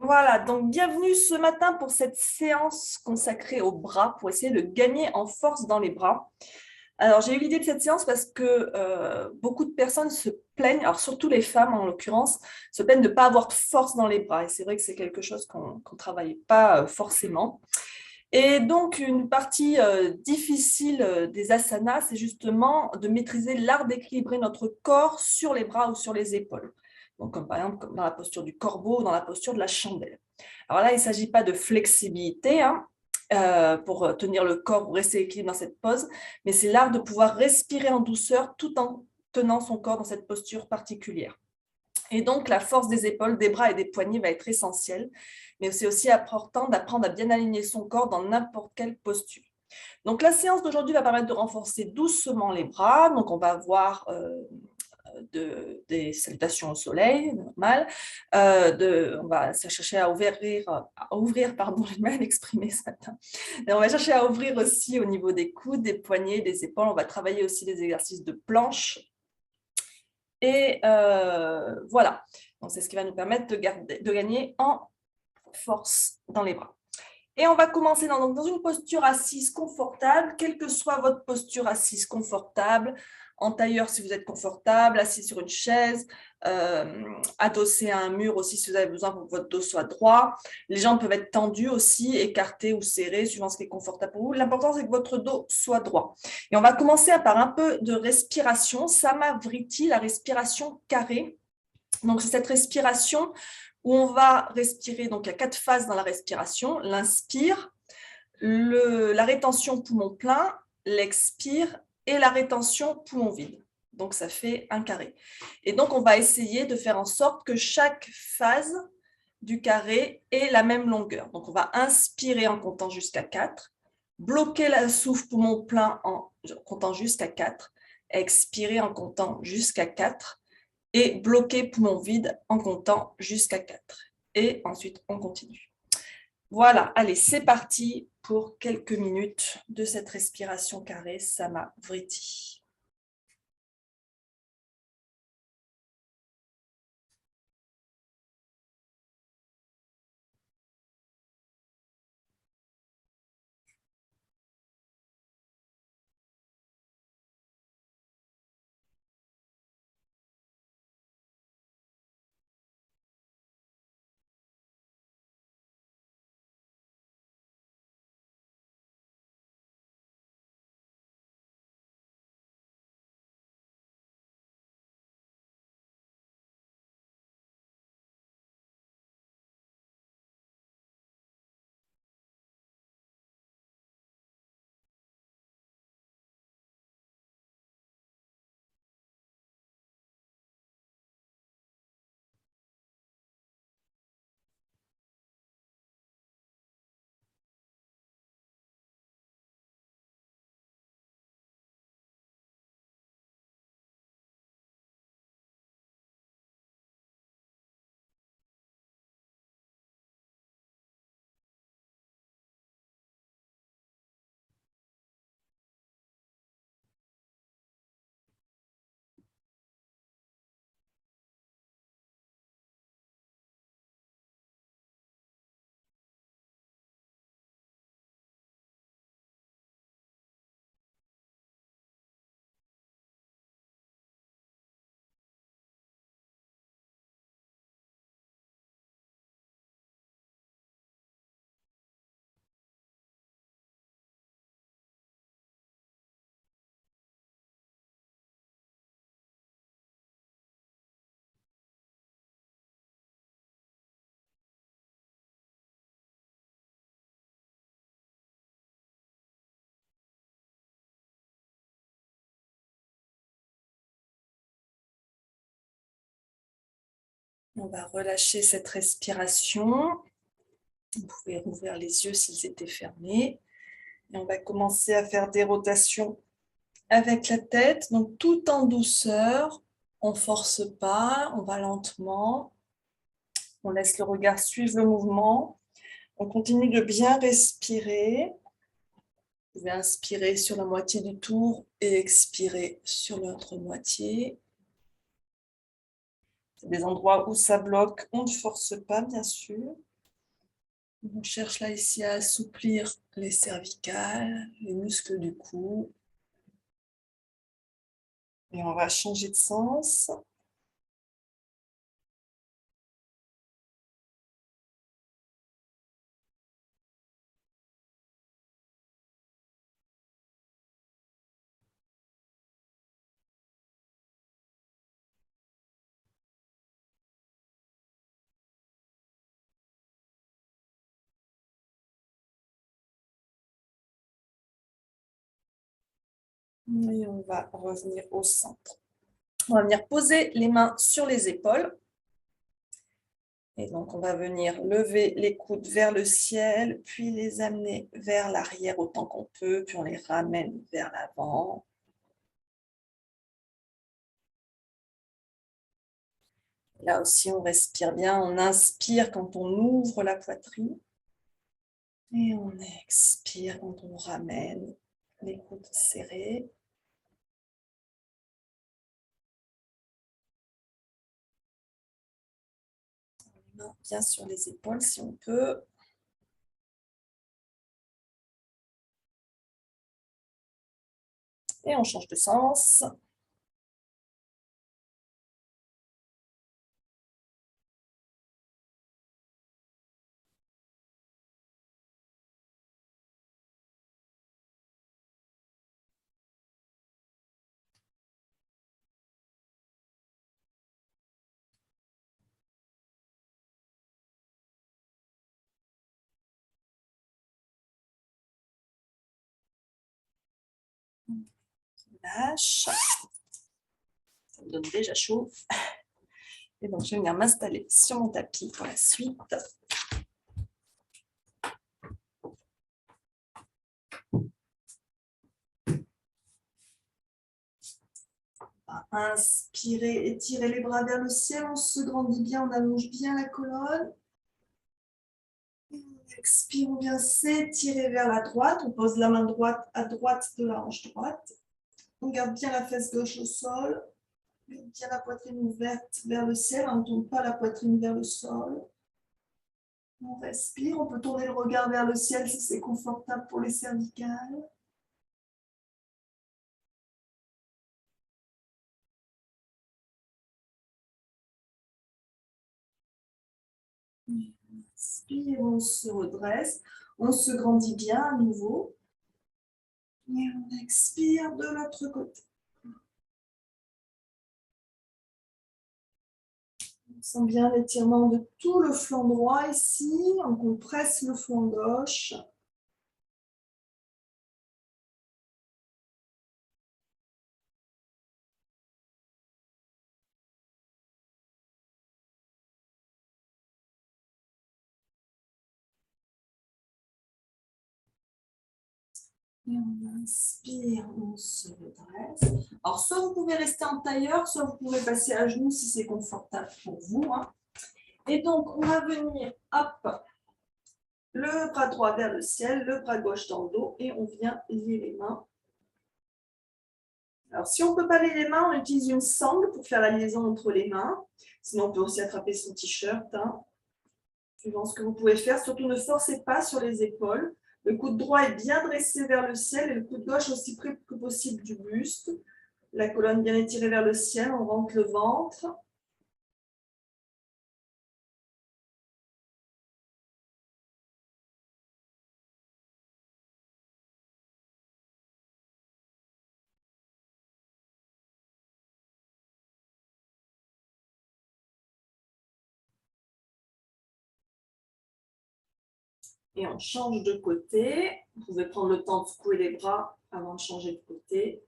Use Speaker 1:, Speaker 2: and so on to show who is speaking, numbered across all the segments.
Speaker 1: Voilà, donc bienvenue ce matin pour cette séance consacrée aux bras, pour essayer de gagner en force dans les bras. Alors, j'ai eu l'idée de cette séance parce que beaucoup de personnes se plaignent, alors surtout les femmes en l'occurrence, se plaignent de ne pas avoir de force dans les bras. Et c'est vrai que c'est quelque chose qu'on ne travaille pas forcément. Et donc, une partie difficile des asanas, c'est justement de maîtriser l'art d'équilibrer notre corps sur les bras ou sur les épaules. Donc, comme par exemple comme dans la posture du corbeau ou dans la posture de la chandelle. Alors là, il ne s'agit pas de flexibilité pour tenir le corps ou rester équilibré dans cette pose, mais c'est l'art de pouvoir respirer en douceur tout en tenant son corps dans cette posture particulière. Et donc, la force des épaules, des bras et des poignets va être essentielle, mais c'est aussi important d'apprendre à bien aligner son corps dans n'importe quelle posture. Donc, la séance d'aujourd'hui va permettre de renforcer doucement les bras. Donc, on va avoir des salutations au soleil, normal. On va chercher à ouvrir pardon, j'ai mal exprimé ce matin. Et on va chercher à ouvrir aussi au niveau des coudes, des poignets, des épaules. On va travailler aussi des exercices de planche. Et voilà, donc c'est ce qui va nous permettre de gagner en force dans les bras. Et on va commencer dans une posture assise confortable, quelle que soit votre posture assise confortable, en tailleur si vous êtes confortable, assis sur une chaise, adossé à un mur aussi si vous avez besoin pour que votre dos soit droit. Les jambes peuvent être tendues aussi, écartées ou serrées, suivant ce qui est confortable pour vous. L'important, c'est que votre dos soit droit. Et on va commencer par un peu de respiration, Samavriti, la respiration carrée. Donc, c'est cette respiration où on va respirer, donc il y a 4 phases dans la respiration, l'inspire, la rétention poumon plein, l'expire et la rétention poumon vide. Donc, ça fait un carré. Et donc, on va essayer de faire en sorte que chaque phase du carré ait la même longueur. Donc, on va inspirer en comptant jusqu'à 4, bloquer le souffle poumon plein en comptant jusqu'à 4, expirer en comptant jusqu'à 4, et bloquer poumon vide en comptant jusqu'à 4. Et ensuite, on continue. Voilà, allez, c'est parti pour quelques minutes de cette respiration carrée Samavriti. On va relâcher cette respiration. Vous pouvez rouvrir les yeux s'ils étaient fermés. Et on va commencer à faire des rotations avec la tête, donc tout en douceur. On ne force pas, on va lentement. On laisse le regard suivre le mouvement. On continue de bien respirer. Vous pouvez inspirer sur la moitié du tour et expirer sur l'autre moitié. C'est des endroits où ça bloque, on ne force pas, bien sûr. On cherche là ici à assouplir les cervicales, les muscles du cou. Et on va changer de sens. Et on va revenir au centre. On va venir poser les mains sur les épaules. Et donc, on va venir lever les coudes vers le ciel, puis les amener vers l'arrière autant qu'on peut, puis on les ramène vers l'avant. Là aussi, on respire bien. On inspire quand on ouvre la poitrine. Et on expire quand on ramène les coudes serrés. Les mains bien sur les épaules si on peut. Et on change de sens. Lâche. Ça me donne déjà chaud. Et donc, je vais venir m'installer sur mon tapis pour la suite. Inspirez, étirez les bras vers le ciel, on se grandit bien, on allonge bien la colonne. Expire, on vient s'étirer vers la droite, on pose la main droite à droite de la hanche droite. On garde bien la fesse gauche au sol, bien la poitrine ouverte vers le ciel, on ne tourne pas la poitrine vers le sol. On respire, on peut tourner le regard vers le ciel si c'est confortable pour les cervicales. Inspire, on se redresse, on se grandit bien à nouveau. Et on expire de l'autre côté. On sent bien l'étirement de tout le flanc droit ici. On compresse le flanc gauche. Et on inspire, on se redresse. Alors, soit vous pouvez rester en tailleur, soit vous pouvez passer à genoux si c'est confortable pour vous. Et donc, on va venir, hop, le bras droit vers le ciel, le bras gauche dans le dos, et on vient lier les mains. Alors, si on ne peut pas lier les mains, on utilise une sangle pour faire la liaison entre les mains. Sinon, on peut aussi attraper son t-shirt, suivant ce que vous pouvez faire. Surtout, ne forcez pas sur les épaules. Le coude droit est bien dressé vers le ciel et le coude gauche aussi près que possible du buste. La colonne bien étirée vers le ciel, on rentre le ventre. Et on change de côté. Vous pouvez prendre le temps de secouer les bras avant de changer de côté.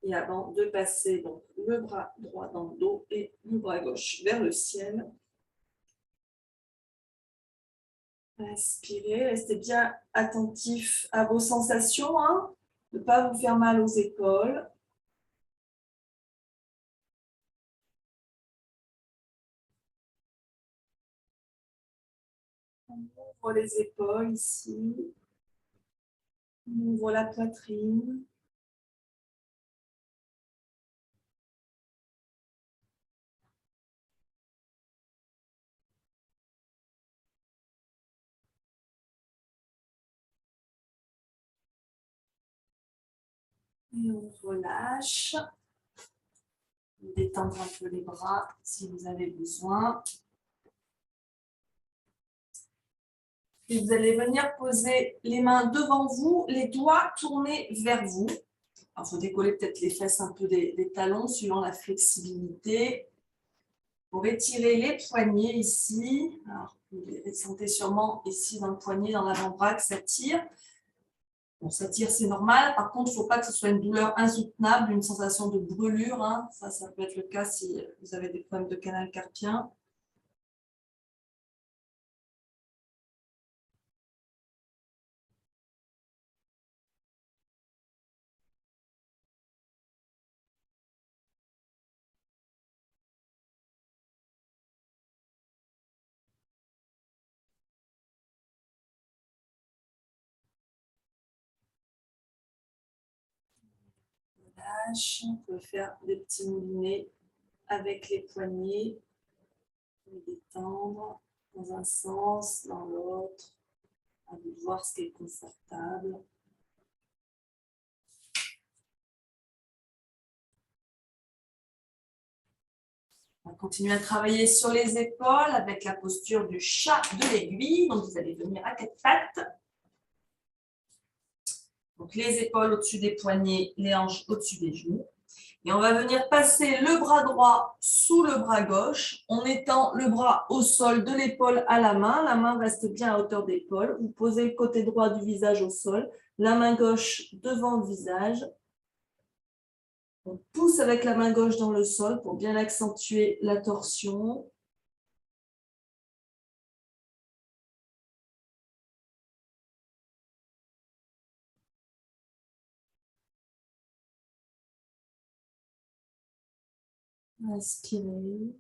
Speaker 1: Et avant de passer donc, le bras droit dans le dos et le bras gauche vers le ciel. Inspirez, restez bien attentif à vos sensations, de ne pas vous faire mal aux épaules. On ouvre les épaules ici, on ouvre la poitrine. Et on relâche. Détendre un peu les bras si vous avez besoin. Et vous allez venir poser les mains devant vous, les doigts tournés vers vous. Il faut décoller peut-être les fesses un peu des talons suivant la flexibilité. Pour étirer les poignets ici. Alors, vous les sentez sûrement ici dans le poignet, dans l'avant-bras que ça tire. Bon, ça tire, c'est normal. Par contre, il ne faut pas que ce soit une douleur insoutenable, une sensation de brûlure. Hein. Ça peut être le cas si vous avez des problèmes de canal carpien. On peut faire des petits moulinets avec les poignets, les détendre dans un sens, dans l'autre, à vous de voir ce qui est confortable. On va continuer à travailler sur les épaules avec la posture du chat de l'aiguille. Donc, vous allez venir à quatre pattes. Donc, les épaules au-dessus des poignets, les hanches au-dessus des genoux. Et on va venir passer le bras droit sous le bras gauche en étend le bras au sol de l'épaule à la main. La main reste bien à hauteur d'épaule. Vous posez le côté droit du visage au sol, la main gauche devant le visage. On pousse avec la main gauche dans le sol pour bien accentuer la torsion. Inspirez.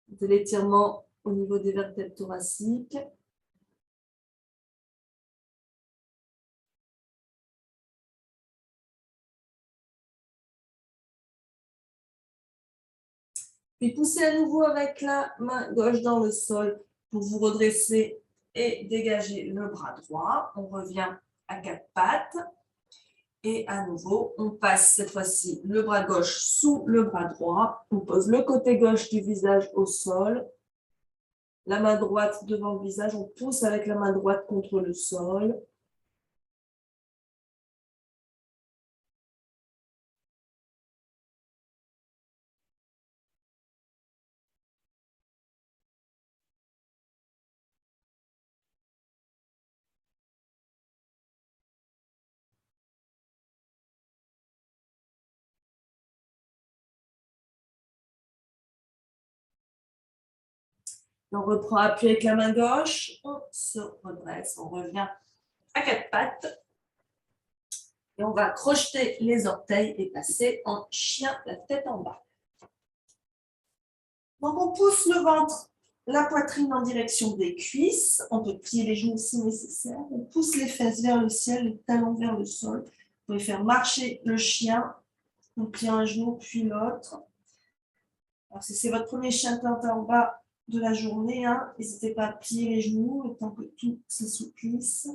Speaker 1: De l'étirement au niveau des vertèbres thoraciques. Puis poussez à nouveau avec la main gauche dans le sol pour vous redresser et dégager le bras droit. On revient à quatre pattes. Et à nouveau, on passe cette fois-ci le bras gauche sous le bras droit. On pose le côté gauche du visage au sol. La main droite devant le visage. On pousse avec la main droite contre le sol. On reprend appui avec la main gauche. On se redresse. On revient à quatre pattes. Et on va crocheter les orteils et passer en chien, la tête en bas. Donc, on pousse le ventre, la poitrine en direction des cuisses. On peut plier les genoux si nécessaire. On pousse les fesses vers le ciel, les talons vers le sol. Vous pouvez faire marcher le chien. On plie un genou puis l'autre. Alors, si c'est votre premier chien tête en bas de la journée, n'hésitez pas à plier les genoux le temps que tout s'assouplisse.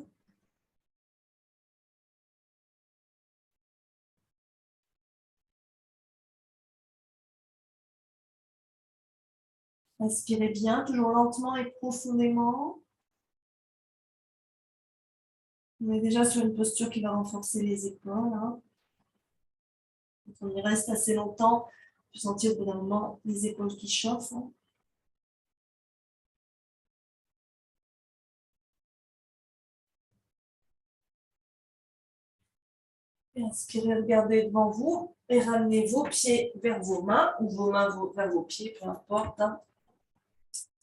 Speaker 1: Inspirez bien, toujours lentement et profondément. On est déjà sur une posture qui va renforcer les épaules. Quand on y reste assez longtemps, on peut sentir au bout d'un moment les épaules qui chauffent. Et inspirez, regardez devant vous et ramenez vos pieds vers vos mains ou vos mains vers vos pieds, peu importe.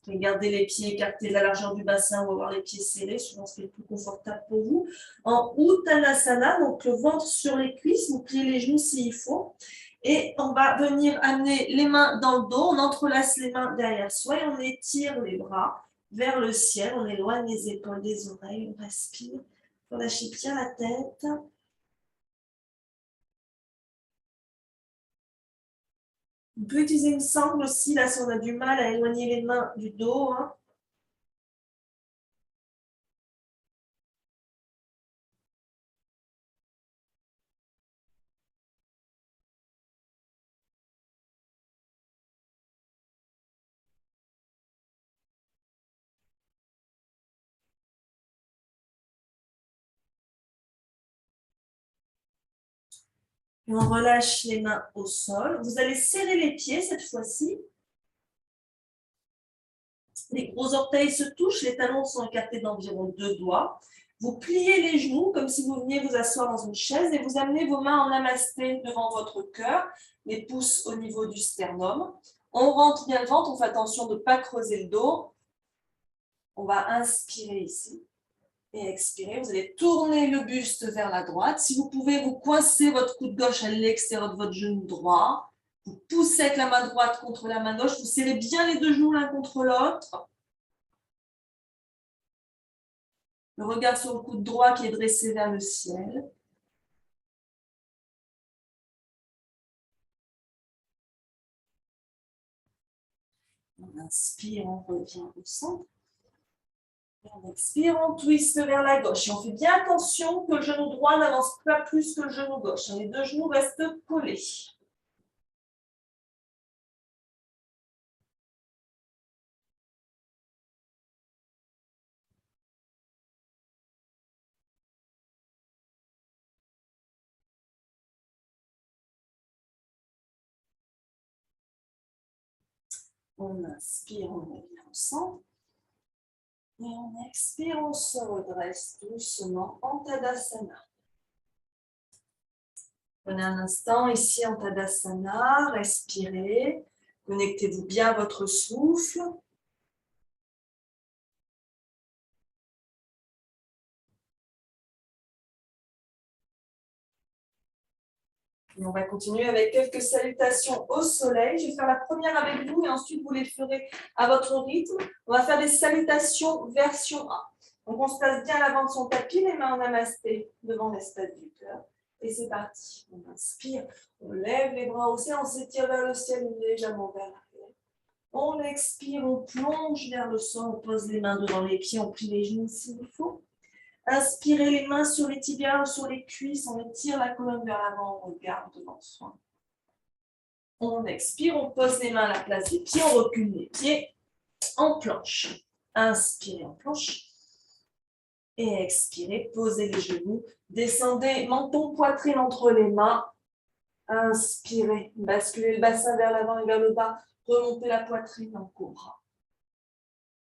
Speaker 1: Gardez les pieds écartés de la largeur du bassin ou avoir les pieds serrés, suivant ce qui est le plus confortable pour vous. En Uttanasana, donc le ventre sur les cuisses, vous pliez les genoux s'il faut. Et on va venir amener les mains dans le dos, on entrelace les mains derrière soi et on étire les bras vers le ciel. On éloigne les épaules des oreilles, on respire. Relâchez bien la tête. On peut utiliser une sangle aussi, là, si on a du mal à éloigner les mains du dos.
Speaker 2: Et on relâche les mains au sol. Vous allez serrer les pieds cette fois-ci. Les gros orteils se touchent, les talons sont écartés d'environ 2 doigts. Vous pliez les genoux comme si vous veniez vous asseoir dans une chaise et vous amenez vos mains en namasté devant votre cœur, les pouces au niveau du sternum. On rentre bien le ventre, on fait attention de ne pas creuser le dos. On va inspirer ici et expirer. Vous allez tourner le buste vers la droite. Si vous pouvez, vous coincez votre coude gauche à l'extérieur de votre genou droit. Vous poussez avec la main droite contre la main gauche. Vous serrez bien les deux genoux l'un contre l'autre. Le regard sur le coude droit qui est dressé vers le ciel. On inspire, on revient au centre. Et on expire, on twiste vers la gauche. Et on fait bien attention que le genou droit n'avance pas plus que le genou gauche. Les deux genoux restent collés. On inspire, on revient au centre. Et on expire, on se redresse doucement en Tadasana. Prenez un instant ici en Tadasana, respirez, connectez-vous bien à votre souffle. Et on va continuer avec quelques salutations au soleil. Je vais faire la première avec vous et ensuite vous les ferez à votre rythme. On va faire des salutations version 1. Donc on se place bien à l'avant de son tapis, les mains en namasté devant l'espace du cœur. Et c'est parti. On inspire, on lève les bras au ciel, on s'étire vers le ciel légèrement vers l'arrière. On expire, on plonge vers le sol, on pose les mains devant les pieds, on plie les genoux s'il faut. Inspirez les mains sur les tibias ou sur les cuisses, on étire la colonne vers l'avant, on regarde devant soi. On expire, on pose les mains à la place des pieds, on recule les pieds, en planche. Inspirez en planche. Et expirez, posez les genoux, descendez menton, poitrine entre les mains. Inspirez, basculez le bassin vers l'avant et vers le bas, remontez la poitrine en cobra.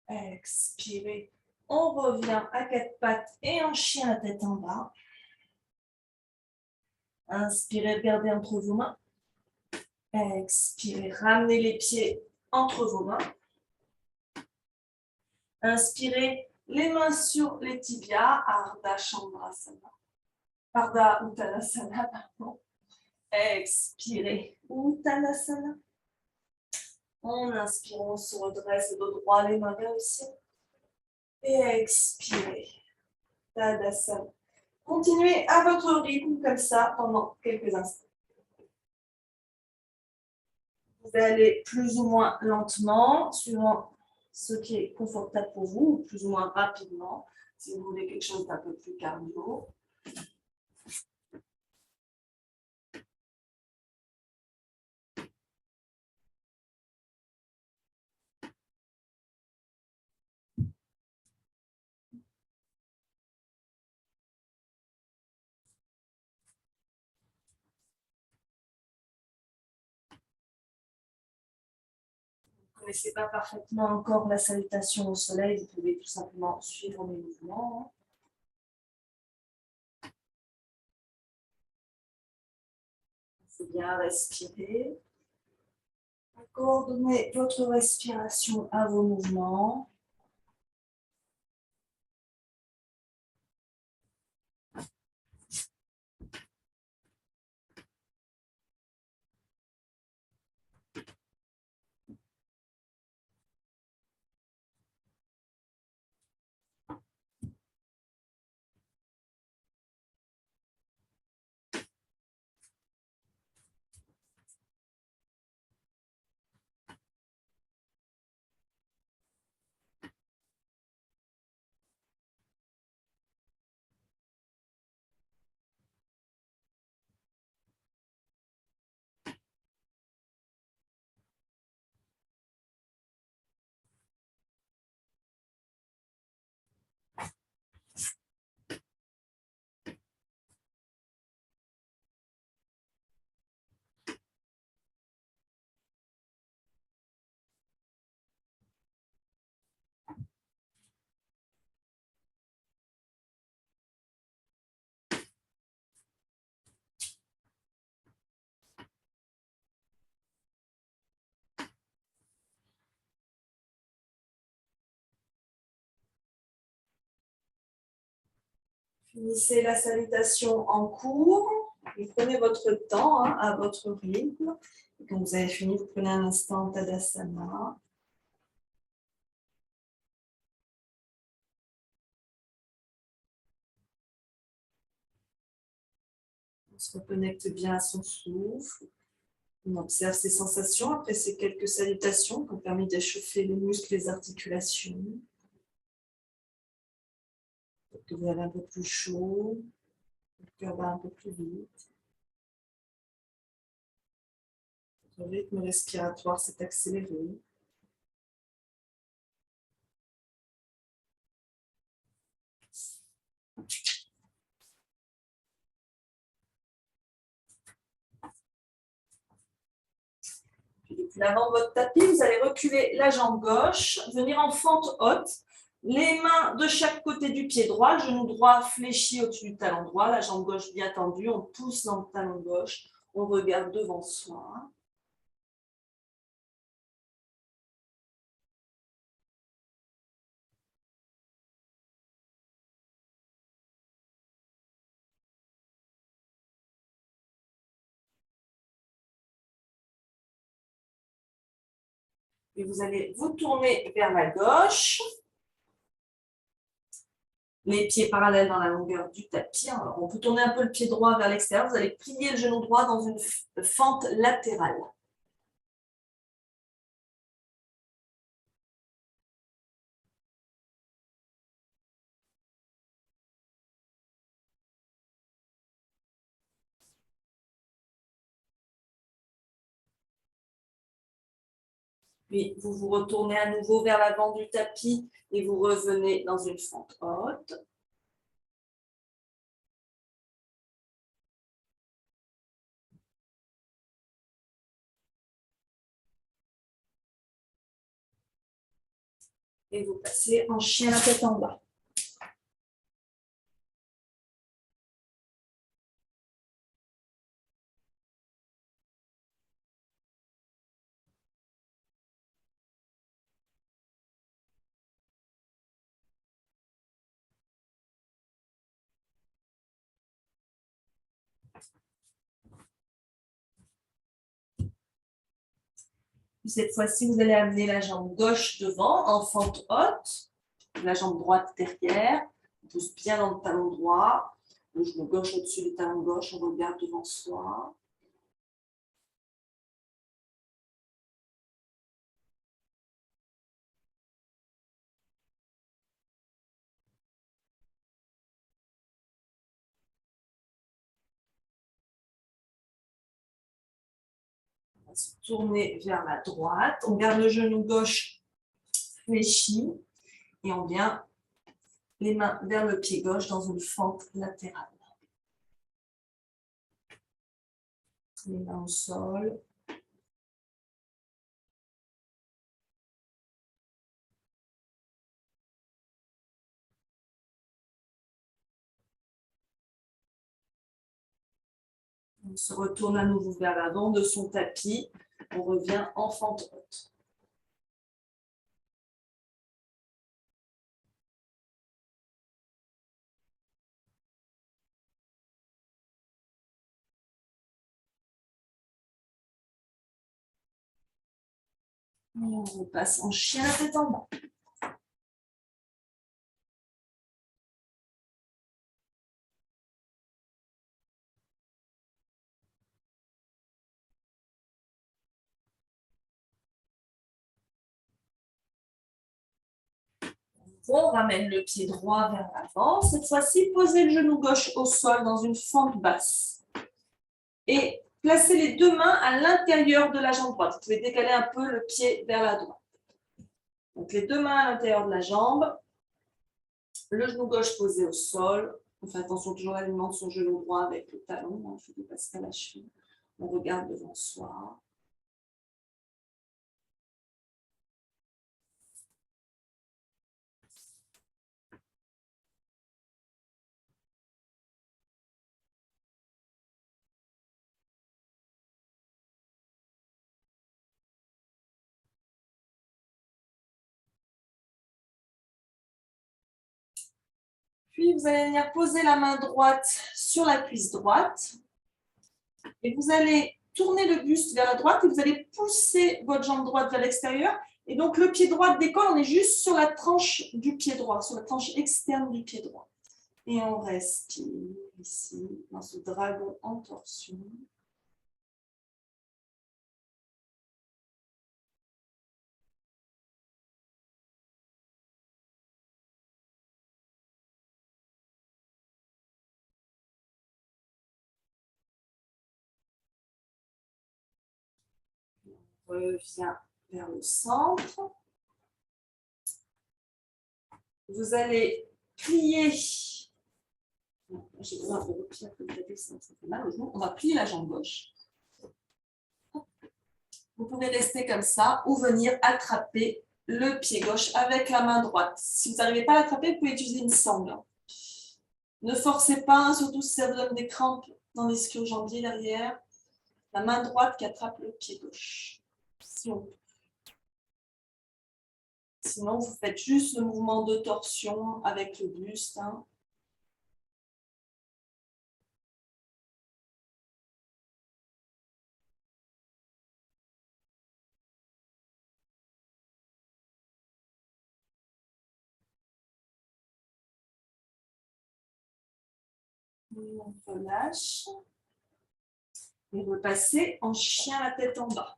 Speaker 2: Expirez, on revient à quatre pattes et en chien la tête en bas. Inspirez, regardez entre vos mains. Expirez, ramenez les pieds entre vos mains. Inspirez, les mains sur les tibias, Ardha Chandrasana. Ardha Uttanasana, pardon. Expirez, Uttanasana. En inspirant, on se redresse le dos droit, les mains vers le ciel. Et expirez, Tadasana. Continuez à votre rythme comme ça pendant quelques instants. Vous allez aller plus ou moins lentement, suivant ce qui est confortable pour vous, ou plus ou moins rapidement, si vous voulez quelque chose d'un peu plus cardio. Vous ne connaissez pas parfaitement encore la salutation au soleil, vous pouvez tout simplement suivre mes mouvements. C'est bien respirer. Coordonnez votre respiration à vos mouvements. Finissez la salutation en cours et prenez votre temps à votre rythme. Et quand vous avez fini, vous prenez un instant Tadasana. On se reconnecte bien à son souffle. On observe ses sensations après ces quelques salutations qui ont permis d'échauffer les muscles et les articulations. Peut-être que vous avez un peu plus chaud, le cœur bat un peu plus vite. Votre rythme respiratoire s'est accéléré. Depuis l'avant de votre tapis, vous allez reculer la jambe gauche, venir en fente haute, les mains de chaque côté du pied droit, le genou droit fléchi au-dessus du talon droit, la jambe gauche bien tendue, on pousse dans le talon gauche, on regarde devant soi. Et vous allez vous tourner vers la gauche. Les pieds parallèles dans la longueur du tapis. Alors, on peut tourner un peu le pied droit vers l'extérieur. Vous allez plier le genou droit dans une fente latérale. Puis, vous vous retournez à nouveau vers l'avant du tapis et vous revenez dans une fente haute. Et vous passez en chien la tête en bas. Cette fois-ci, vous allez amener la jambe gauche devant en fente haute, la jambe droite derrière. On pousse bien dans le talon droit, le genou gauche au-dessus du talon gauche, on regarde devant soi. On va se tourner vers la droite, on garde le genou gauche fléchi et on vient les mains vers le pied gauche dans une fente latérale. Les mains au sol. On se retourne à nouveau vers l'avant de son tapis. On revient en fente haute. Et on repasse en chien la tête en bas. On ramène le pied droit vers l'avant. Cette fois-ci, posez le genou gauche au sol dans une fente basse. Et placez les deux mains à l'intérieur de la jambe droite. Vous pouvez décaler un peu le pied vers la droite. Donc les deux mains à l'intérieur de la jambe. Le genou gauche posé au sol. On fait attention toujours à l'alignement de son genou droit avec le talon. On fait dépasser la cheville. On regarde devant soi. Puis, vous allez venir poser la main droite sur la cuisse droite. Et vous allez tourner le buste vers la droite et vous allez pousser votre jambe droite vers l'extérieur. Et donc, le pied droit décolle, on est juste sur la tranche du pied droit, sur la tranche externe du pied droit. Et on respire ici, dans ce dragon en torsion. On revient vers le centre. Vous allez plier. J'ai besoin de replier un peu le tapis, ça fait mal aux genoux. On va plier la jambe gauche. Vous pouvez rester comme ça ou venir attraper le pied gauche avec la main droite. Si vous n'arrivez pas à l'attraper, vous pouvez utiliser une sangle. Ne forcez pas, surtout si ça vous donne des crampes dans l'ischio-jambier derrière. La main droite qui attrape le pied gauche. Si on peut. Sinon, vous faites juste le mouvement de torsion avec le buste. On relâche. Et repasser en chien la tête en bas.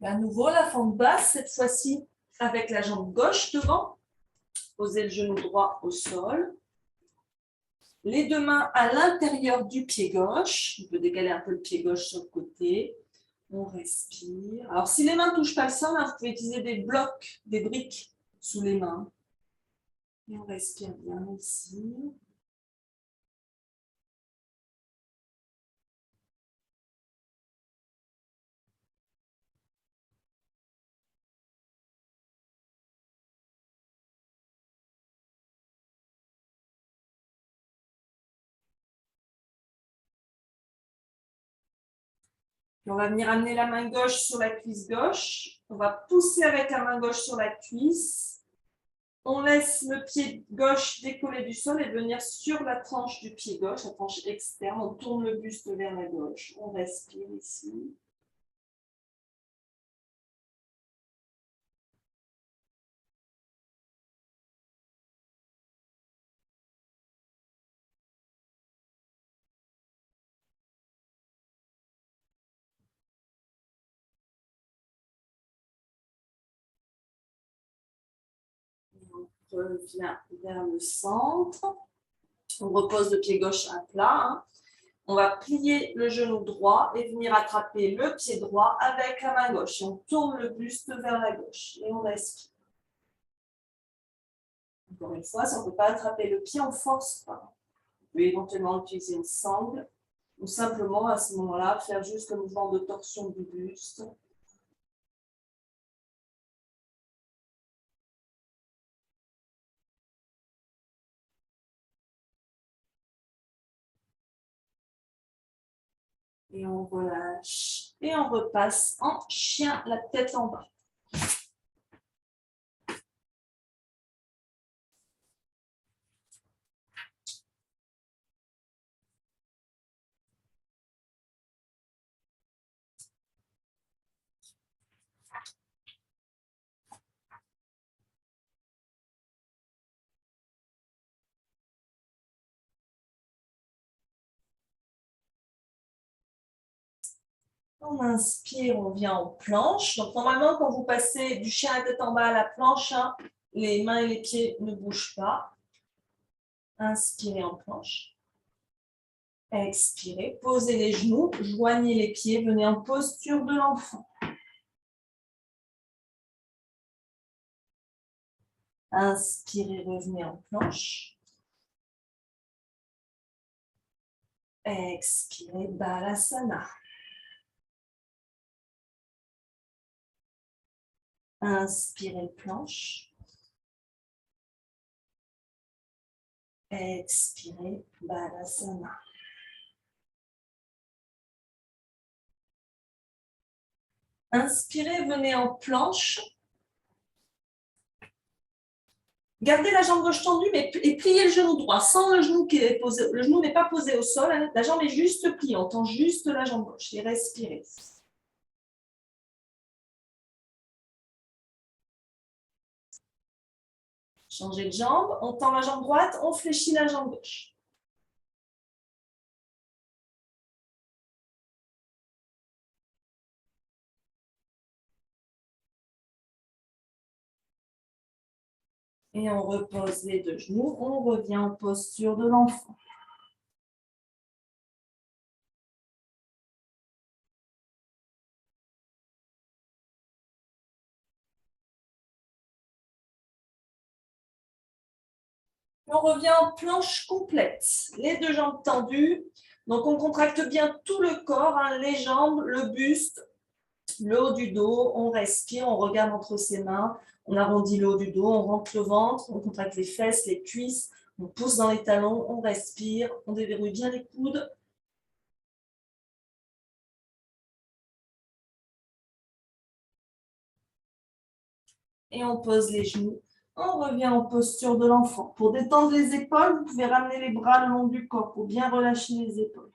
Speaker 2: Et à nouveau, la fente basse, cette fois-ci avec la jambe gauche devant. Posez le genou droit au sol. Les deux mains à l'intérieur du pied gauche. On peut décaler un peu le pied gauche sur le côté. On respire. Alors, si les mains ne touchent pas le sol, vous pouvez utiliser des blocs, des briques sous les mains. Et on respire bien ici. On va venir amener la main gauche sur la cuisse gauche. On va pousser avec la main gauche sur la cuisse. On laisse le pied gauche décoller du sol et venir sur la tranche du pied gauche, la tranche externe. On tourne le buste vers la gauche. On respire ici. On revient vers le centre. On repose le pied gauche à plat. On va plier le genou droit et venir attraper le pied droit avec la main gauche. Et on tourne le buste vers la gauche et on respire. Encore une fois, si on ne peut pas attraper le pied, on ne force pas. Vous pouvez éventuellement utiliser une sangle ou simplement à ce moment-là faire juste le mouvement de torsion du buste. Et on relâche. Et on repasse en chien, la tête en bas. On inspire, on vient en planche. Donc, normalement, quand vous passez du chien à tête en bas à la planche, les mains et les pieds ne bougent pas. Inspirez en planche. Expirez, posez les genoux, joignez les pieds, venez en posture de l'enfant. Inspirez, revenez en planche. Expirez, Balasana. Inspirez planche. Expirez Balasana. Inspirez, venez en planche. Gardez la jambe gauche tendue et pliez le genou droit sans le genou qui est posé. Le genou n'est pas posé au sol, la jambe est juste pliée. On tend juste la jambe gauche et respirez. Changez de jambe, on tend la jambe droite, on fléchit la jambe gauche. Et on repose les deux genoux, on revient en posture de l'enfant. On revient en planche complète, les deux jambes tendues. Donc, on contracte bien tout le corps, hein, les jambes, le buste, le haut du dos. On respire, on regarde entre ses mains, on arrondit le haut du dos, on rentre le ventre, on contracte les fesses, les cuisses, on pousse dans les talons, on respire, on déverrouille bien les coudes. Et on pose les genoux. On revient en posture de l'enfant. Pour détendre les épaules, vous pouvez ramener les bras le long du corps pour bien relâcher les épaules.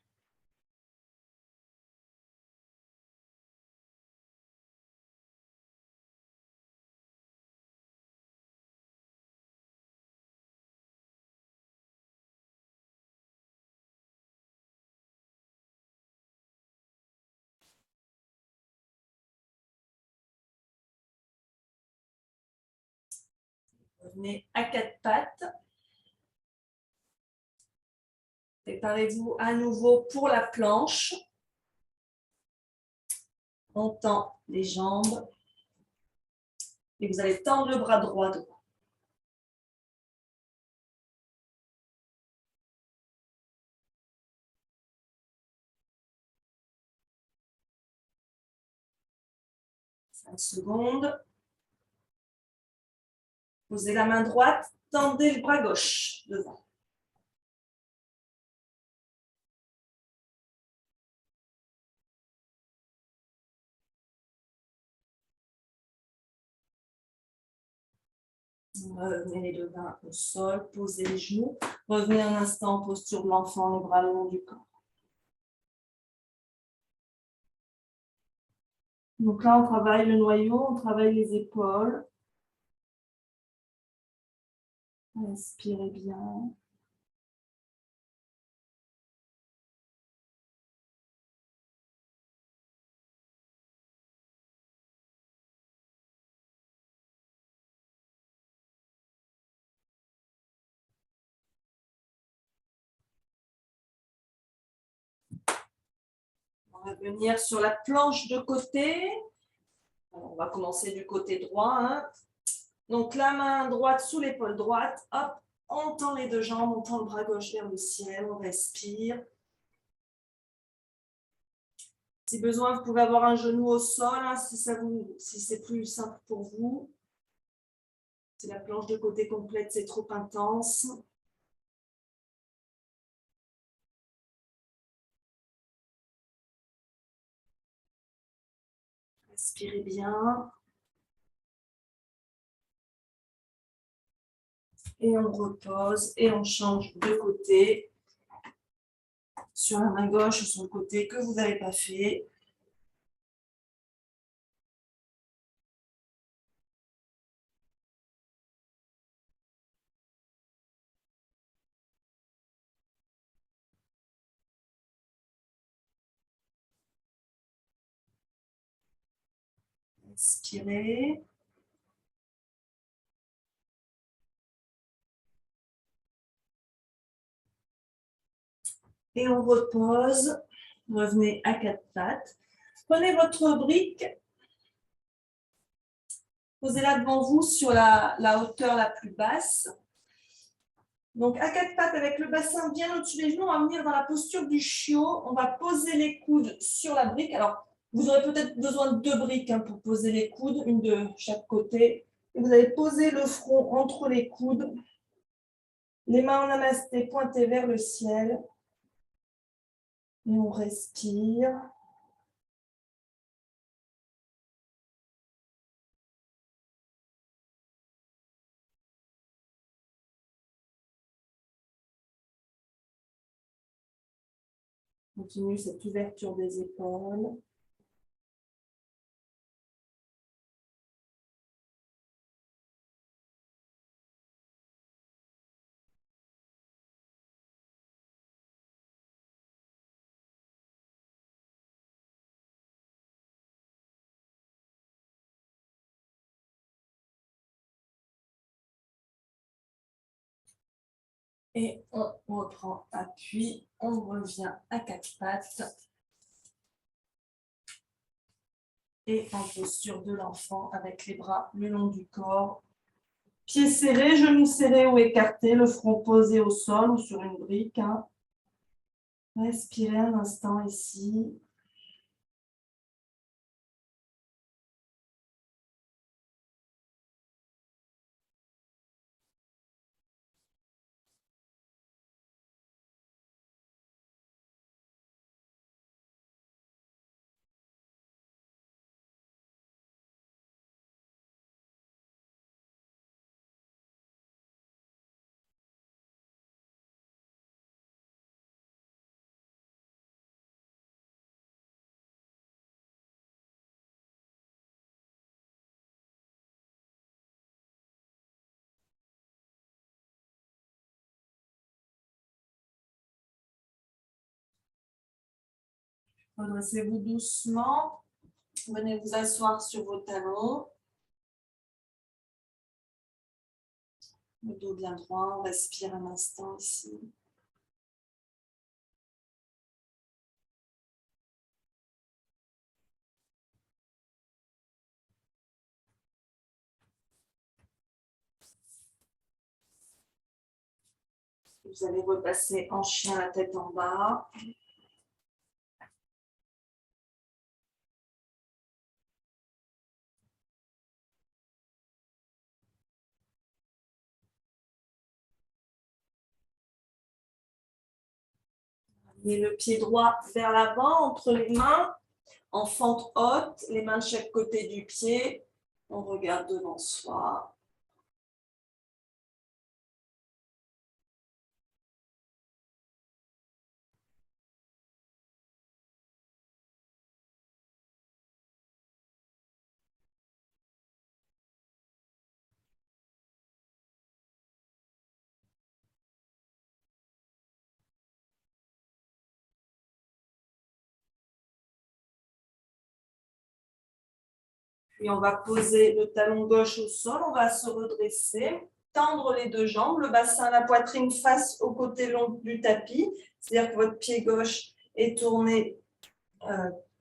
Speaker 2: Revenez à quatre pattes. Préparez-vous à nouveau pour la planche. On tend les jambes. Et vous allez tendre le bras droit devant. Cinq secondes. Posez la main droite, tendez le bras gauche devant. Revenez les deux mains au sol, posez les genoux. Revenez un instant en posture de l'enfant, les bras le long du corps. Donc là, on travaille le noyau, on travaille les épaules. Respirez bien. On va venir sur la planche de côté. Alors, on va commencer du côté droit. Hein. Donc, la main droite sous l'épaule droite. Hop, on tend les deux jambes, on tend le bras gauche vers le ciel, on respire. Si besoin, vous pouvez avoir un genou au sol, hein, si c'est plus simple pour vous. Si la planche de côté complète, c'est trop intense. Respirez bien. Et on repose et on change de côté. Sur la main gauche ou sur le côté que vous n'avez pas fait. Inspirez. Et on repose. Revenez à quatre pattes. Prenez votre brique. Posez-la devant vous sur la hauteur la plus basse. Donc, à quatre pattes avec le bassin bien au-dessus des genoux, on va venir dans la posture du chiot. On va poser les coudes sur la brique. Alors, Vous aurez peut-être besoin de 2 briques pour poser les coudes, une de chaque côté. Et vous allez poser le front entre les coudes, les mains en namasté pointées vers le ciel. Et on respire. Continue cette ouverture des épaules. Et on reprend appui, on revient à 4 pattes. Et en posture de l'enfant avec les bras le long du corps. Pieds serrés, genoux serrés ou écartés, le front posé au sol ou sur une brique. Respirez un instant ici. Redressez-vous doucement. Venez vous asseoir sur vos talons. Le dos bien droit. On respire un instant ici. Vous allez repasser en chien la tête en bas. Amenez le pied droit vers l'avant entre les mains, en fente haute, les mains de chaque côté du pied. On regarde devant soi. Puis on va poser le talon gauche au sol, on va se redresser, tendre les 2 jambes, le bassin, la poitrine face au côté long du tapis, c'est-à-dire que votre pied gauche est tourné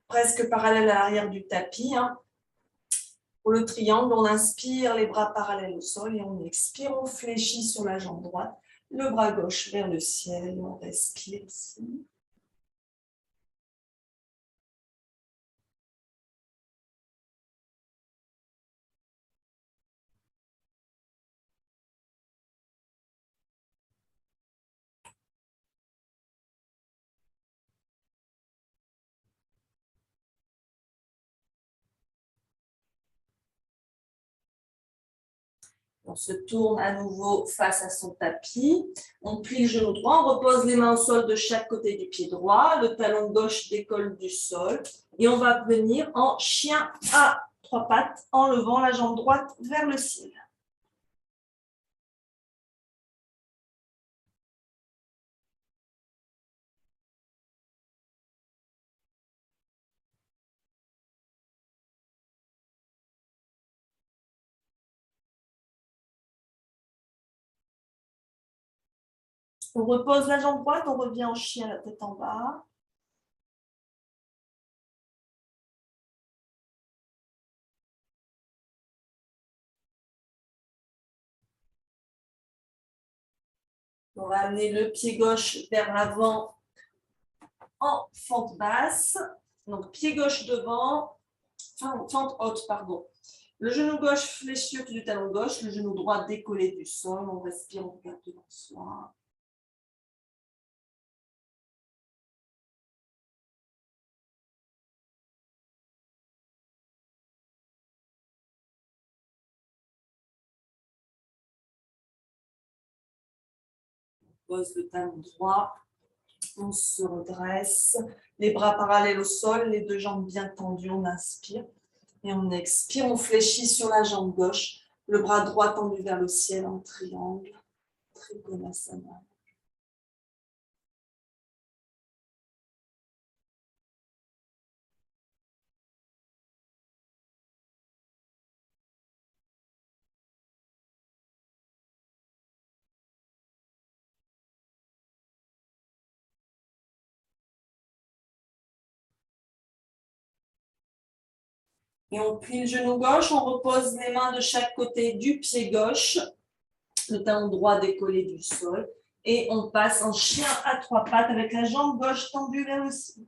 Speaker 2: presque parallèle à l'arrière du tapis. Pour le triangle, on inspire, les bras parallèles au sol et on expire, on fléchit sur la jambe droite, le bras gauche vers le ciel, on respire ici. On se tourne à nouveau face à son tapis. On plie le genou droit, on repose les mains au sol de chaque côté du pied droit. Le talon gauche décolle du sol. Et on va venir en chien à 3 pattes en levant la jambe droite vers le ciel. On repose la jambe droite, on revient en chien la tête en bas. On va amener le pied gauche vers l'avant en fente basse. Donc, pied gauche devant, fente haute, pardon. Le genou gauche fléchi au-dessus du talon gauche, le genou droit décollé du sol. On respire, on regarde devant soi. On pose le talon droit. On se redresse. Les bras parallèles au sol, les deux jambes bien tendues. On inspire. Et on expire, on fléchit sur la jambe gauche, le bras droit tendu vers le ciel en triangle, Trikonasana. Et on plie le genou gauche, on repose les mains de chaque côté du pied gauche, le talon droit décollé du sol, et on passe en chien à trois pattes avec la jambe gauche tendue vers le ciel.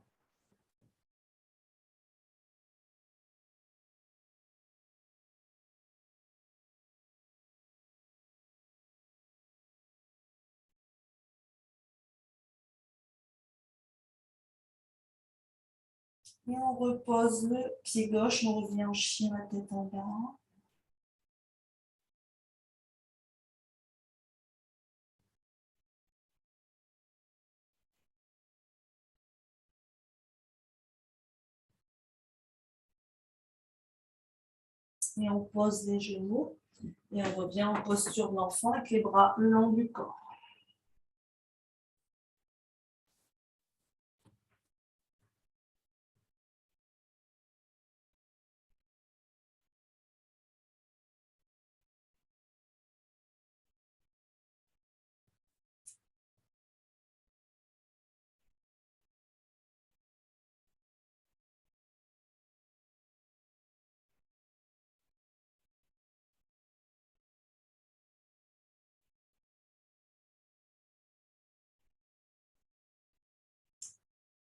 Speaker 2: Et on repose le pied gauche, on revient en chien à tête en bas. Et on pose les genoux. Et on revient en posture d'enfant avec les bras le long du corps.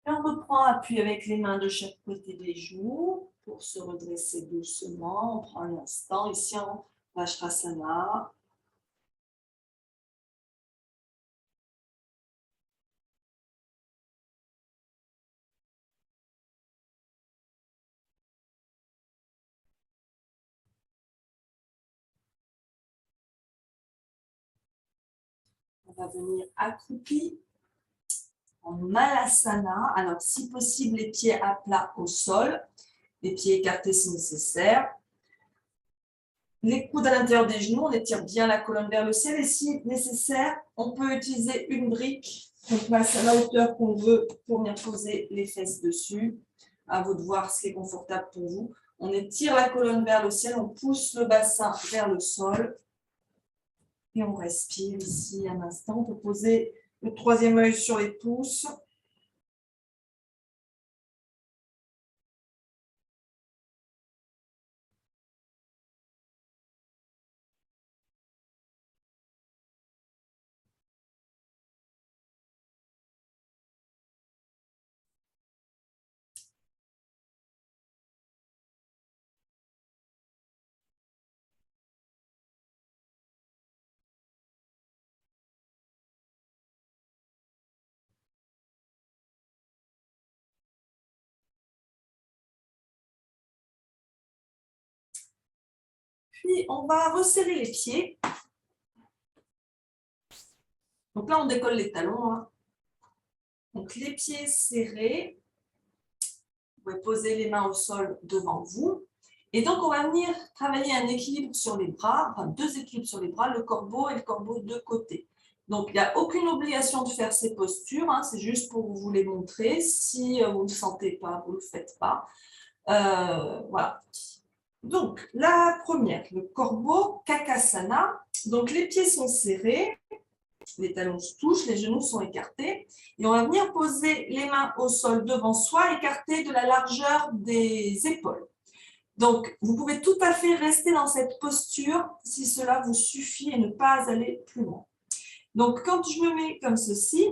Speaker 2: Et on reprend appui avec les mains de chaque côté des genoux pour se redresser doucement. On prend un instant ici en Vajrasana. On va venir accroupi en Malasana. Alors, si possible, les pieds à plat au sol, les pieds écartés si nécessaire. Les coudes à l'intérieur des genoux, on étire bien la colonne vers le ciel et si nécessaire, on peut utiliser une brique qu'on place à la hauteur qu'on veut pour venir poser les fesses dessus. À vous de voir ce qui est confortable pour vous. On étire la colonne vers le ciel, on pousse le bassin vers le sol et on respire ici un instant. On peut poser le troisième œil sur les pouces. Puis, on va resserrer les pieds. Donc là, on décolle les talons. Donc, les pieds serrés. Vous pouvez poser les mains au sol devant vous. Et donc, on va venir travailler un équilibre sur les bras, enfin deux équilibres sur les bras, le corbeau et le corbeau de côté. Donc, il n'y a aucune obligation de faire ces postures. C'est juste pour vous les montrer. Si vous ne le sentez pas, vous ne le faites pas. Voilà. Donc, la première, le corbeau Kakasana. Donc, les pieds sont serrés, les talons se touchent, les genoux sont écartés. Et on va venir poser les mains au sol devant soi, écartées de la largeur des épaules. Donc, vous pouvez tout à fait rester dans cette posture si cela vous suffit et ne pas aller plus loin. Donc, quand je me mets comme ceci,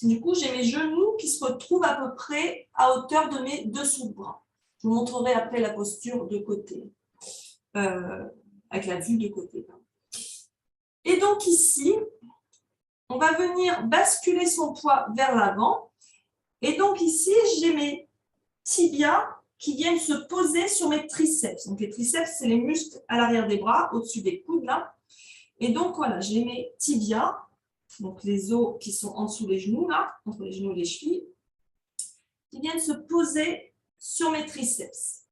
Speaker 1: Du coup, j'ai mes genoux qui se retrouvent à peu près à hauteur de mes dessous de bras. Je vous montrerai après la posture de côté, avec la vue de côté. Et donc ici, on va venir basculer son poids vers l'avant. Et donc ici, j'ai mes tibias qui viennent se poser sur mes triceps. Donc les triceps, c'est les muscles à l'arrière des bras, au-dessus des coudes là. Et donc voilà, j'ai mes tibias, donc les os qui sont en dessous des genoux là, entre les genoux et les chevilles, qui viennent se poser sur mes triceps.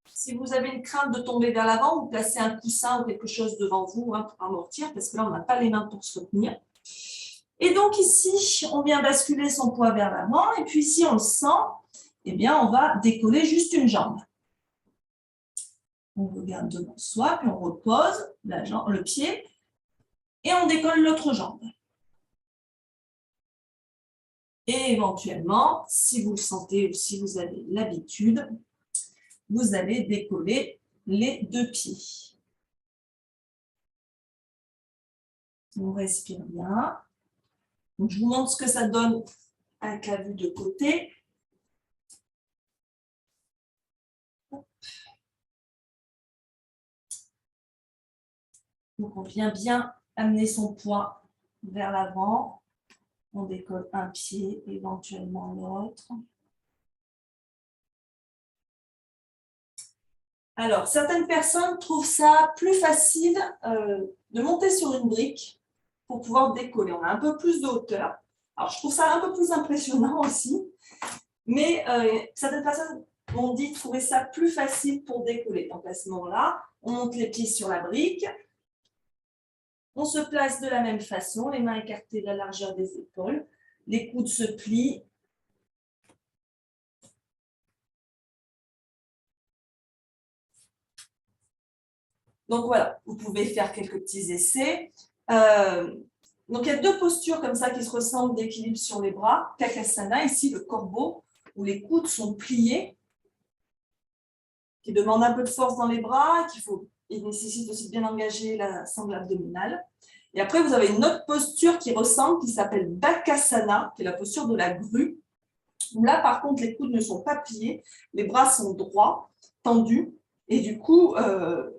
Speaker 1: Si vous avez une crainte de tomber vers l'avant, vous placez un coussin ou quelque chose devant vous pour amortir, parce que là, on n'a pas les mains pour se retenir. Et donc ici, on vient basculer son poids vers l'avant, et puis si on le sent, eh bien, on va décoller juste une jambe. On regarde devant soi, puis on repose la jambe, le pied, et on décolle l'autre jambe. Et éventuellement, si vous le sentez ou si vous avez l'habitude, vous allez décoller les deux pieds. On respire bien. Donc, je vous montre ce que ça donne avec la vue de côté. Donc, on vient bien amener son poids vers l'avant. On décolle un pied, éventuellement l'autre. Alors, certaines personnes trouvent ça plus facile de monter sur une brique pour pouvoir décoller. On a un peu plus de hauteur. Alors, je trouve ça un peu plus impressionnant aussi. Mais certaines personnes m'ont dit trouver ça plus facile pour décoller. Donc, à ce moment-là, on monte les pieds sur la brique. On se place de la même façon, les mains écartées de la largeur des épaules. Les coudes se plient. Donc voilà, vous pouvez faire quelques petits essais. Donc il y a deux postures comme ça qui se ressemblent d'équilibre sur les bras. Kakasana, ici le corbeau, où les coudes sont pliés, qui demande un peu de force dans les bras, il nécessite aussi de bien engager la sangle abdominale. Et après, vous avez une autre posture qui ressemble, qui s'appelle Bakasana, qui est la posture de la grue. Là, par contre, les coudes ne sont pas pliés, les bras sont droits, tendus, et du coup,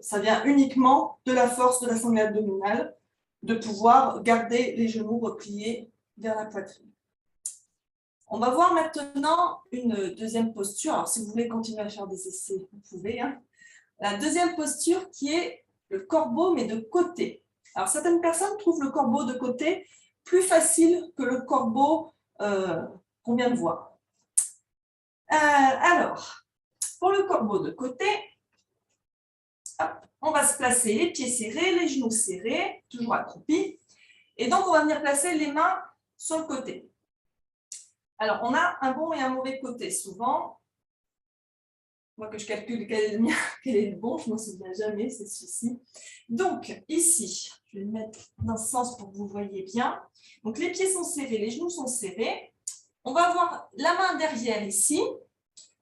Speaker 1: ça vient uniquement de la force de la sangle abdominale, de pouvoir garder les genoux repliés vers la poitrine. On va voir maintenant une deuxième posture. Alors, si vous voulez continuer à faire des essais, vous pouvez. La deuxième posture qui est le corbeau, mais de côté. Alors, certaines personnes trouvent le corbeau de côté plus facile que le corbeau qu'on vient de voir. Alors, pour le corbeau de côté, on va se placer les pieds serrés, les genoux serrés, toujours accroupis. Et donc, on va venir placer les mains sur le côté. Alors, on a un bon et un mauvais côté. Souvent, moi que je calcule quel est le mien, quel est le bon, je ne m'en souviens jamais, c'est celui-ci. Donc, ici, je vais le mettre dans ce sens pour que vous voyez bien. Donc, les pieds sont serrés, les genoux sont serrés. On va avoir la main derrière ici.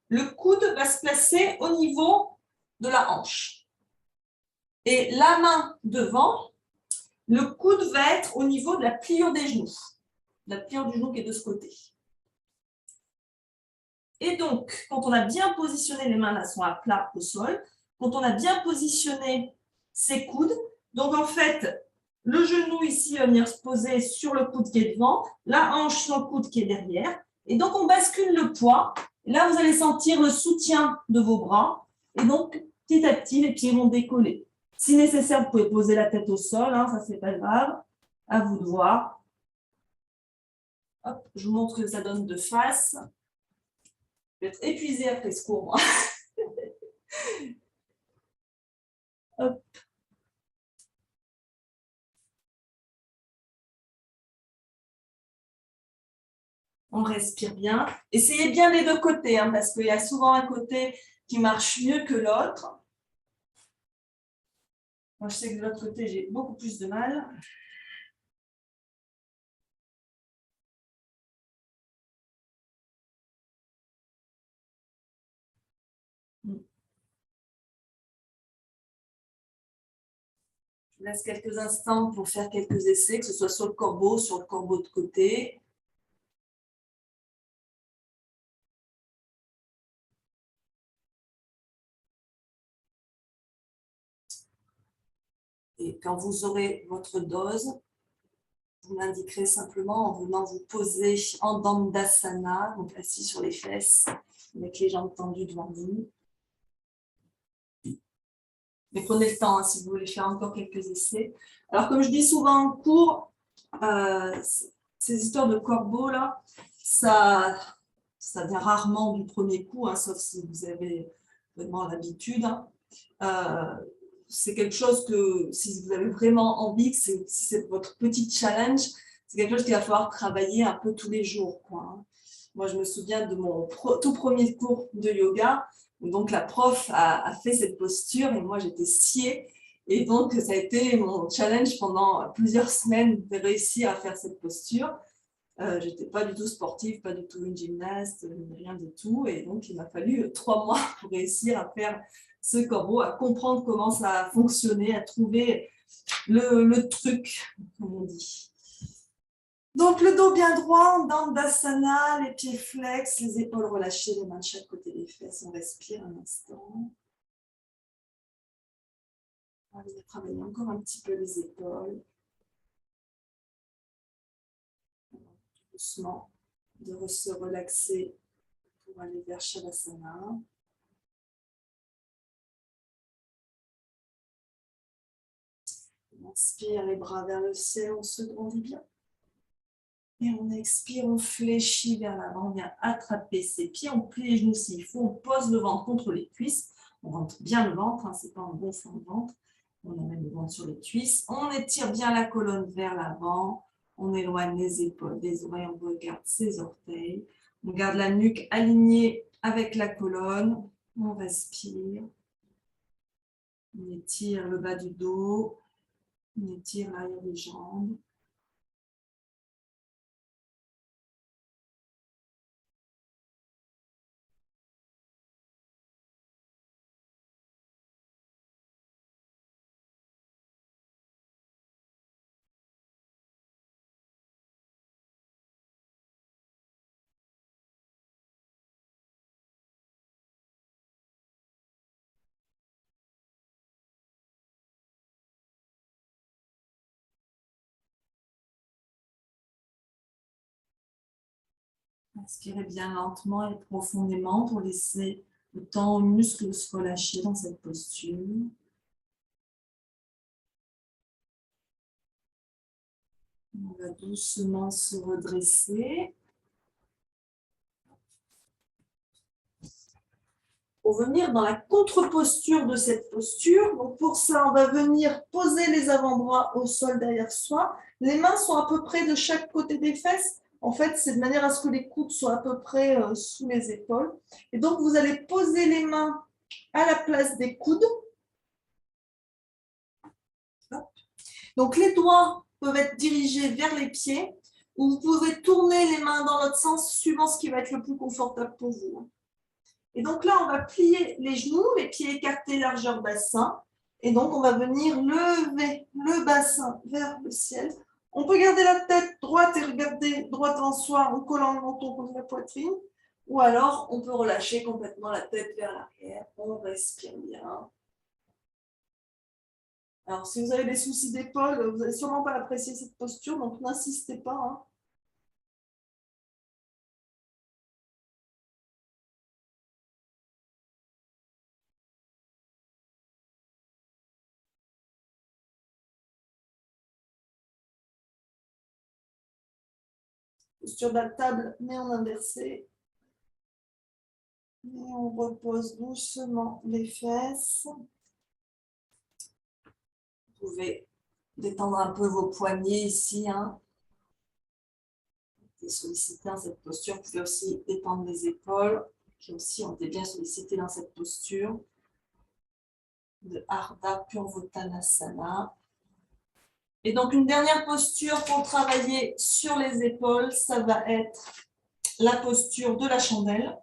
Speaker 1: Le coude va se placer au niveau de la hanche. Et la main devant, le coude va être au niveau de la pliure des genoux. La pliure du genou qui est de ce côté. Et donc, quand on a bien positionné, les mains là sont à plat au sol, quand on a bien positionné ses coudes, donc en fait, le genou ici va venir se poser sur le coude qui est devant, la hanche sur le coude qui est derrière, et donc on bascule le poids. Et là, vous allez sentir le soutien de vos bras, et donc petit à petit, les pieds vont décoller. Si nécessaire, vous pouvez poser la tête au sol, ça c'est pas grave, à vous de voir. Hop, je vous montre que ça donne de face. Je vais être épuisée après ce cours, moi. Hop. On respire bien. Essayez bien les deux côtés, parce qu'il y a souvent un côté qui marche mieux que l'autre. Moi, je sais que de l'autre côté, j'ai beaucoup plus de mal. Je vous laisse quelques instants pour faire quelques essais, que ce soit sur le corbeau de côté. Et quand vous aurez votre dose, vous l'indiquerez simplement en venant vous poser en Dandasana, donc assis sur les fesses, avec les jambes tendues devant vous. Mais prenez le temps hein, si vous voulez faire encore quelques essais. Alors, comme je dis souvent en cours, ces histoires de corbeaux, là, ça vient rarement du premier coup, hein, sauf si vous avez vraiment l'habitude. Hein. C'est quelque chose que, si vous avez vraiment envie, si c'est votre petit challenge, c'est quelque chose qu'il va falloir travailler un peu tous les jours. Quoi, hein. Moi, je me souviens de mon tout premier cours de yoga, où donc la prof a fait cette posture et moi, j'étais sciée. Et donc, ça a été mon challenge pendant plusieurs semaines de réussir à faire cette posture. Je n'étais pas du tout sportive, pas du tout une gymnaste, rien du tout. Et donc, il m'a fallu 3 mois pour réussir à faire ce corbeau, à comprendre comment ça a fonctionné, à trouver le truc, comme on dit. Donc, le dos bien droit, Dandasana, les pieds flex, les épaules relâchées, les mains de chaque côté des fesses. On respire un instant. On va venir travailler encore un petit peu les épaules. Doucement, de se relaxer pour aller vers Shavasana. On inspire les bras vers le ciel, on se grandit bien. Et on expire, on fléchit vers l'avant, on vient attraper ses pieds, on plie les genoux s'il faut, on pose le ventre contre les cuisses, on rentre bien le ventre, hein, c'est pas un gonflement de ventre, on amène le ventre sur les cuisses, on étire bien la colonne vers l'avant, on éloigne les épaules des oreilles, on regarde ses orteils, on garde la nuque alignée avec la colonne, on respire, on étire le bas du dos, on étire l'arrière des jambes. Inspirez bien lentement et profondément pour laisser le temps aux muscles de se relâcher dans cette posture. On va doucement se redresser. Pour venir dans la contre-posture de cette posture, donc pour ça, on va venir poser les avant-bras au sol derrière soi. Les mains sont à peu près de chaque côté des fesses. En fait, c'est de manière à ce que les coudes soient à peu près sous les épaules. Et donc, vous allez poser les mains à la place des coudes. Donc, les doigts peuvent être dirigés vers les pieds ou vous pouvez tourner les mains dans l'autre sens suivant ce qui va être le plus confortable pour vous. Et donc là, on va plier les genoux, les pieds écartés, largeur bassin. Et donc, on va venir lever le bassin vers le ciel. On peut garder la tête droite et regarder droite en soi en collant le menton contre la poitrine. Ou alors, on peut relâcher complètement la tête vers l'arrière. On respire bien. Alors, si vous avez des soucis d'épaule, vous n'allez sûrement pas apprécier cette posture, donc n'insistez pas. Hein. Posture de la table, mais en inversé. Et on repose doucement les fesses. Vous pouvez détendre un peu vos poignets ici. Hein. Solliciter dans cette posture. Vous pouvez aussi détendre les épaules, qui aussi ont été bien sollicitées dans cette posture de Ardha Purvottanasana. Et donc, une dernière posture pour travailler sur les épaules, ça va être la posture de la chandelle,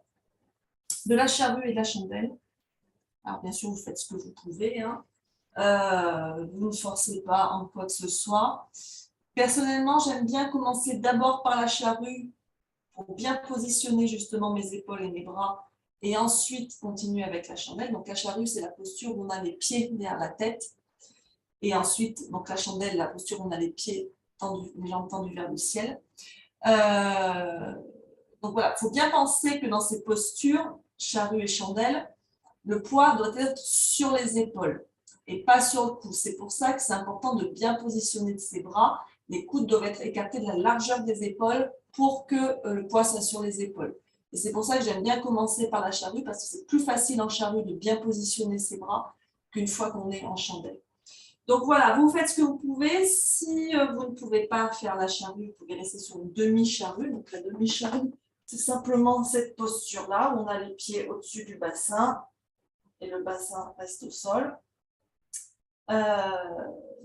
Speaker 1: de la charrue et de la chandelle. Alors, bien sûr, vous faites ce que vous pouvez. Hein. Vous ne forcez pas en quoi que ce soit. Personnellement, j'aime bien commencer d'abord par la charrue pour bien positionner justement mes épaules et mes bras et ensuite continuer avec la chandelle. Donc, la charrue, c'est la posture où on a les pieds derrière la tête.
Speaker 2: Et ensuite, donc la chandelle, la posture, on a les pieds tendus, les jambes tendues vers le ciel. Donc voilà, il faut bien penser que dans ces postures, charrue et chandelle, le poids doit être sur les épaules et pas sur le cou. C'est pour ça que c'est important de bien positionner ses bras. Les coudes doivent être écartés de la largeur des épaules pour que le poids soit sur les épaules. Et c'est pour ça que j'aime bien commencer par la charrue parce que c'est plus facile en charrue de bien positionner ses bras qu'une fois qu'on est en chandelle. Donc voilà, vous faites ce que vous pouvez. Si vous ne pouvez pas faire la charrue, vous pouvez rester sur une demi-charrue. Donc la demi-charrue, c'est simplement cette posture-là où on a les pieds au-dessus du bassin et le bassin reste au sol.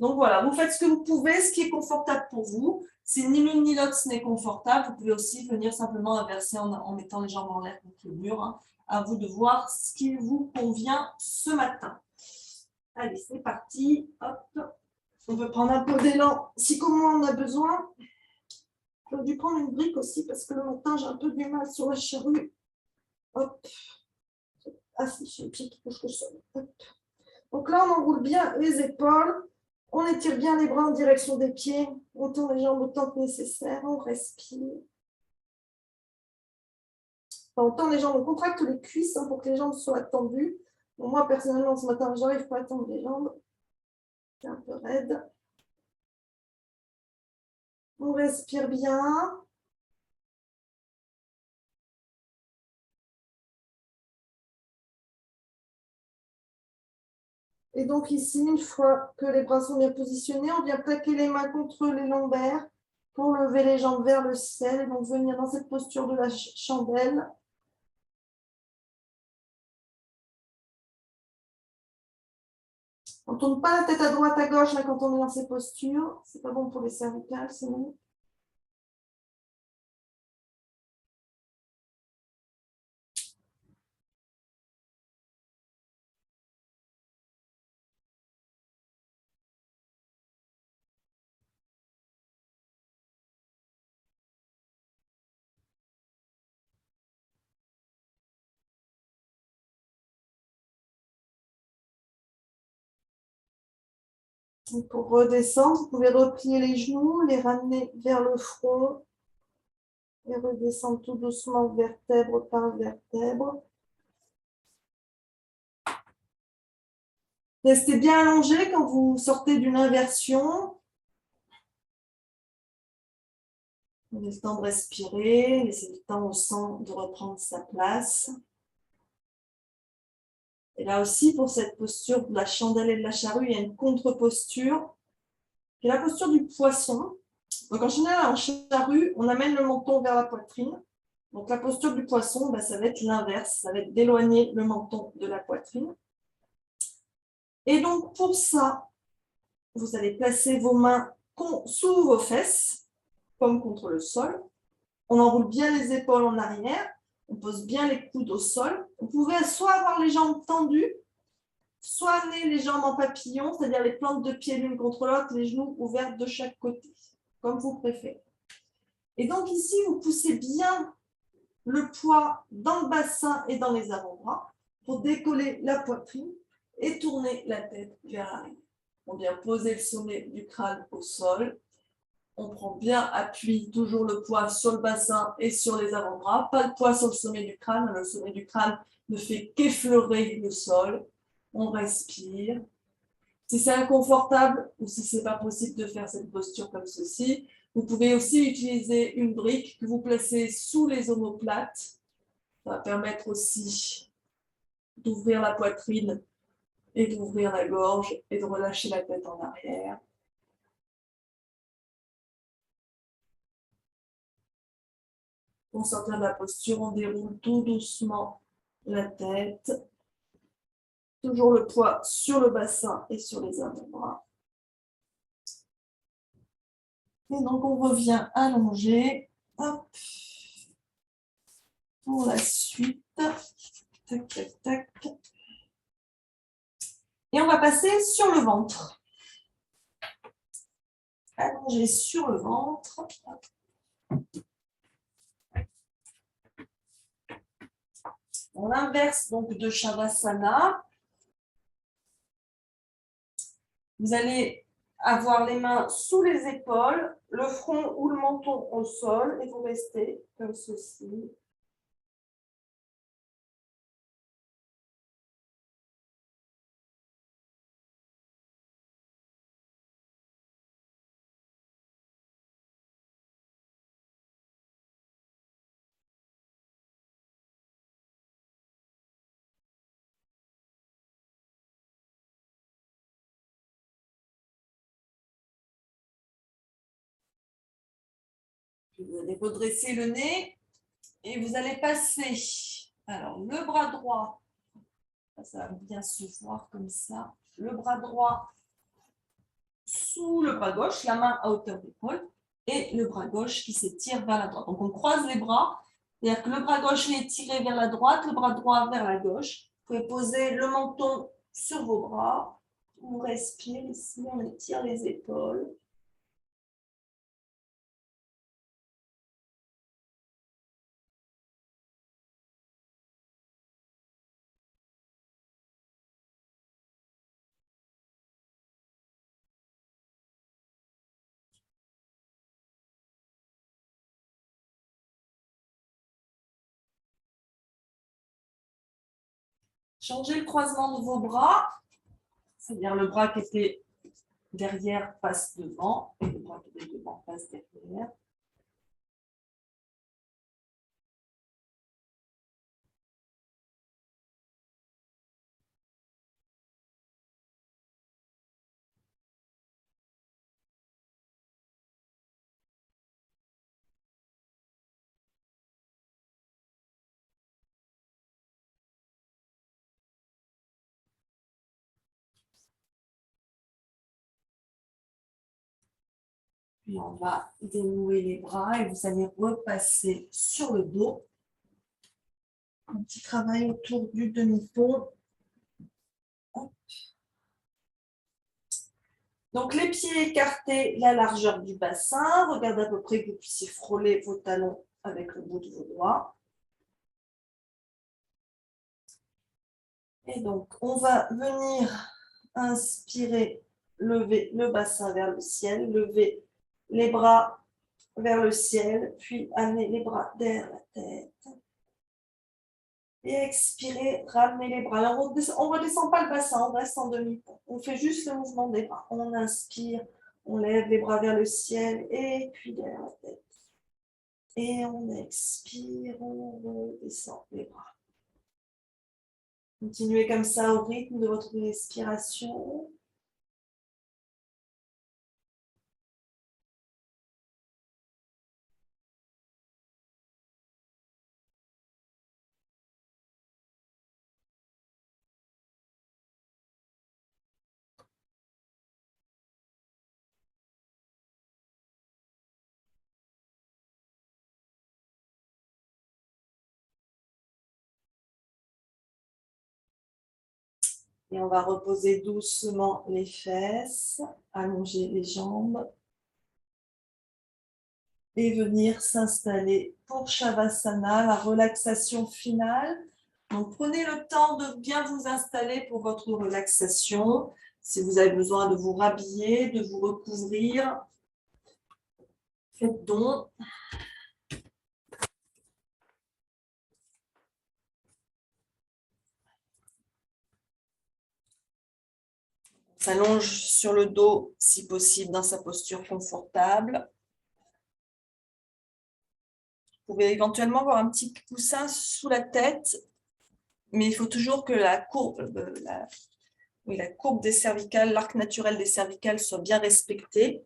Speaker 2: Donc voilà, vous faites ce que vous pouvez, ce qui est confortable pour vous. Si ni l'une ni l'autre ce n'est confortable, vous pouvez aussi venir simplement inverser en mettant les jambes en l'air contre le mur. Hein. À vous de voir ce qui vous convient ce matin. Allez, c'est parti. Hop. On peut prendre un peu d'élan si comment on a besoin. J'aurais dû prendre une brique aussi parce que le matin, j'ai un peu du mal sur la charrue. Hop. Ah si, j'ai le pied qui touche le sol. Hop. Donc là, on enroule bien les épaules. On étire bien les bras en direction des pieds. On tend les jambes autant que nécessaire. On respire. Enfin, on tend les jambes, on contracte les cuisses pour que les jambes soient tendues. Bon, moi, personnellement, ce matin, je n'arrive pas à tendre les jambes. C'est un peu raide. On respire bien. Et donc ici, une fois que les bras sont bien positionnés, on vient plaquer les mains contre les lombaires pour lever les jambes vers le ciel. Et donc venir dans cette posture de la chandelle. On ne tourne pas la tête à droite, à gauche là, quand on est dans ces postures. Ce n'est pas bon pour les cervicales, sinon. Donc, pour redescendre, vous pouvez replier les genoux, les ramener vers le front et redescendre tout doucement vertèbre par vertèbre. Restez bien allongé quand vous sortez d'une inversion. Laissez le temps de respirer, laissez le temps au sang de reprendre sa place. Et là aussi, pour cette posture de la chandelle et de la charrue, il y a une contre-posture, qui est la posture du poisson. Donc en général, en charrue, on amène le menton vers la poitrine. Donc la posture du poisson, ça va être l'inverse, ça va être d'éloigner le menton de la poitrine. Et donc pour ça, vous allez placer vos mains sous vos fesses, comme contre le sol. On enroule bien les épaules en arrière, on pose bien les coudes au sol. Vous pouvez soit avoir les jambes tendues, soit amener les jambes en papillon, c'est-à-dire les plantes de pied l'une contre l'autre, les genoux ouverts de chaque côté, comme vous préférez. Et donc ici, vous poussez bien le poids dans le bassin et dans les avant-bras pour décoller la poitrine et tourner la tête vers l'arrière. On vient poser le sommet du crâne au sol. On prend bien appui, toujours le poids sur le bassin et sur les avant-bras. Pas de poids sur le sommet du crâne. Le sommet du crâne ne fait qu'effleurer le sol. On respire. Si c'est inconfortable ou si ce n'est pas possible de faire cette posture comme ceci, vous pouvez aussi utiliser une brique que vous placez sous les omoplates. Ça va permettre aussi d'ouvrir la poitrine et d'ouvrir la gorge et de relâcher la tête en arrière. Pour sortir de la posture, on déroule tout doucement la tête. Toujours le poids sur le bassin et sur les avant-bras. Et donc, on revient allongé. Hop. Pour la suite. Tac, tac, tac. Et on va passer sur le ventre. Allongé sur le ventre. On inverse donc de Shavasana. Vous allez avoir les mains sous les épaules, le front ou le menton au sol et vous restez comme ceci. Vous allez redresser le nez et vous allez passer alors le bras droit, ça va bien se voir comme ça, le bras droit sous le bras gauche, la main à hauteur d'épaule et le bras gauche qui s'étire vers la droite. Donc on croise les bras, c'est-à-dire que le bras gauche est tiré vers la droite, le bras droit vers la gauche. Vous pouvez poser le menton sur vos bras, on respire ici, on étire les épaules. Changez le croisement de vos bras, c'est-à-dire le bras qui était derrière passe devant et le bras qui était devant passe derrière. Puis on va dénouer les bras et vous allez repasser sur le dos. Un petit travail autour du demi-pont. Donc les pieds écartés, la largeur du bassin. Regardez à peu près que vous puissiez frôler vos talons avec le bout de vos doigts. Et donc on va venir inspirer, lever le bassin vers le ciel, lever les bras vers le ciel, puis amener les bras derrière la tête. Et expirer, ramener les bras. Alors, on ne redescend pas le bassin, on reste en demi-pont. On fait juste le mouvement des bras. On inspire, on lève les bras vers le ciel et puis derrière la tête. Et on expire, on redescend les bras. Continuez comme ça au rythme de votre respiration. Et on va reposer doucement les fesses, allonger les jambes et venir s'installer pour Shavasana, la relaxation finale. Donc, prenez le temps de bien vous installer pour votre relaxation. Si vous avez besoin de vous rhabiller, de vous recouvrir, faites donc. On s'allonge sur le dos, si possible, dans sa posture confortable. Vous pouvez éventuellement avoir un petit coussin sous la tête, mais il faut toujours que la courbe des cervicales, l'arc naturel des cervicales soit bien respecté.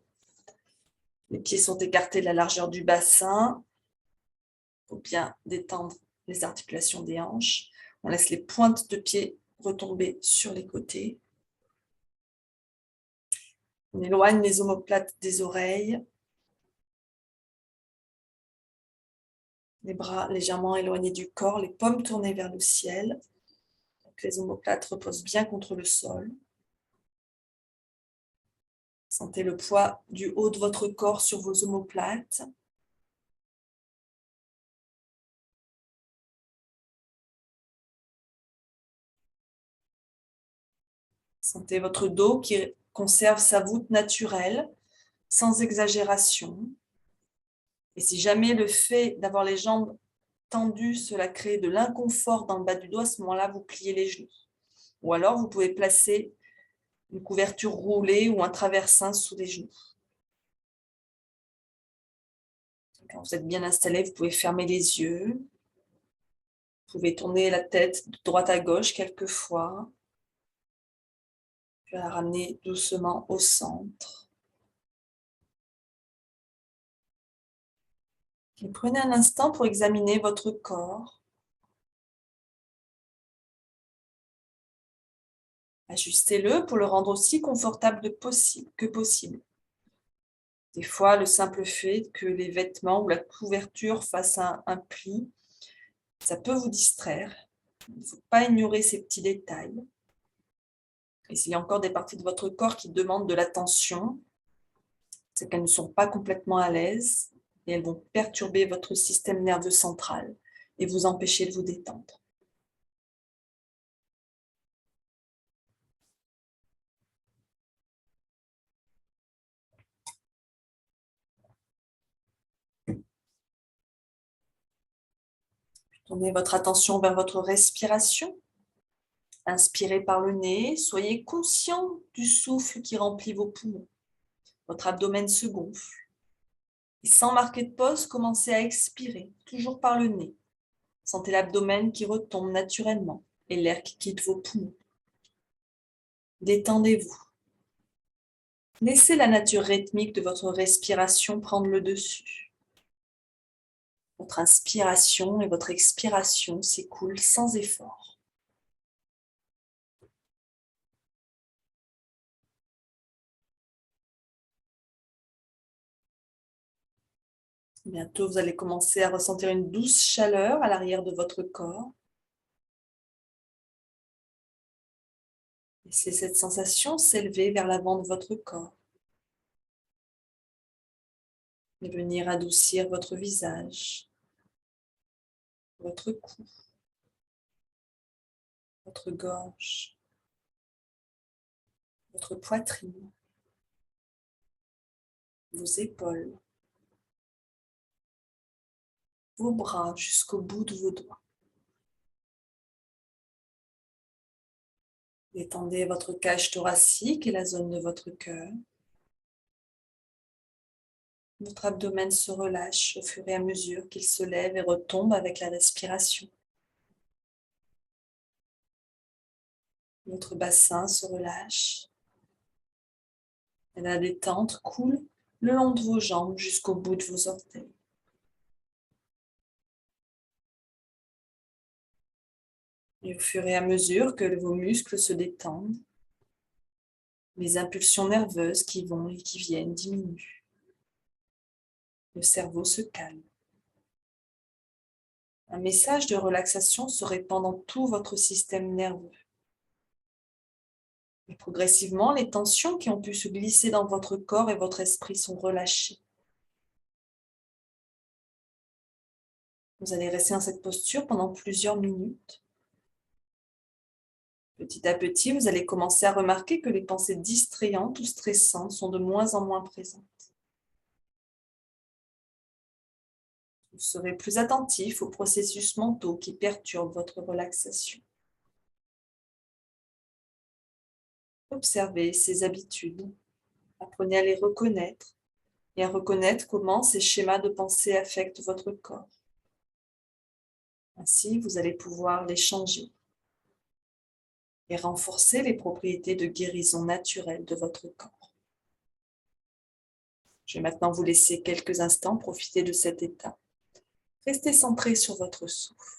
Speaker 2: Les pieds sont écartés de la largeur du bassin. Il faut bien détendre les articulations des hanches. On laisse les pointes de pied retomber sur les côtés. On éloigne les omoplates des oreilles. Les bras légèrement éloignés du corps, les paumes tournées vers le ciel. Donc, les omoplates reposent bien contre le sol. Sentez le poids du haut de votre corps sur vos omoplates. Sentez votre dos qui
Speaker 1: conserve sa voûte naturelle, sans exagération. Et si jamais le fait d'avoir les jambes tendues, cela crée de l'inconfort dans le bas du dos, à ce moment-là, vous pliez les genoux. Ou alors, vous pouvez placer une couverture roulée ou un traversin sous les genoux. Quand vous êtes bien installé, vous pouvez fermer les yeux. Vous pouvez tourner la tête de droite à gauche quelques fois, puis la ramener doucement au centre. Et prenez un instant pour examiner votre corps. Ajustez-le pour le rendre aussi confortable que possible. Des fois, le simple fait que les vêtements ou la couverture fassent un pli, ça peut vous distraire. Il ne faut pas ignorer ces petits détails. Et s'il y a encore des parties de votre corps qui demandent de l'attention, c'est qu'elles ne sont pas complètement à l'aise et elles vont perturber votre système nerveux central et vous empêcher de vous détendre. Tournez votre attention vers votre respiration. Inspirez par le nez, soyez conscient du souffle qui remplit vos poumons. Votre abdomen se gonfle. Et sans marquer de pause, commencez à expirer, toujours par le nez. Sentez l'abdomen qui retombe naturellement et l'air qui quitte vos poumons. Détendez-vous. Laissez la nature rythmique de votre respiration prendre le dessus. Votre inspiration et votre expiration s'écoulent sans effort. Bientôt, vous allez commencer à ressentir une douce chaleur à l'arrière de votre corps. Laissez cette sensation s'élever vers l'avant de votre corps et venir adoucir votre visage, votre cou, votre gorge, votre poitrine, vos épaules, vos bras jusqu'au bout de vos doigts. Détendez votre cage thoracique et la zone de votre cœur. Votre abdomen se relâche au fur et à mesure qu'il se lève et retombe avec la respiration. Votre bassin se relâche. Et la détente coule le long de vos jambes jusqu'au bout de vos orteils. Et au fur et à mesure que vos muscles se détendent, les impulsions nerveuses qui vont et qui viennent diminuent. Le cerveau se calme. Un message de relaxation se répand dans tout votre système nerveux. Et progressivement, les tensions qui ont pu se glisser dans votre corps et votre esprit sont relâchées. Vous allez rester dans cette posture pendant plusieurs minutes. Petit à petit, vous allez commencer à remarquer que les pensées distrayantes ou stressantes sont de moins en moins présentes. Vous serez plus attentif aux processus mentaux qui perturbent votre relaxation. Observez ces habitudes. Apprenez à les reconnaître et à reconnaître comment ces schémas de pensée affectent votre corps. Ainsi, vous allez pouvoir les changer et renforcer les propriétés de guérison naturelle de votre corps. Je vais maintenant vous laisser quelques instants profiter de cet état. Restez centré sur votre souffle.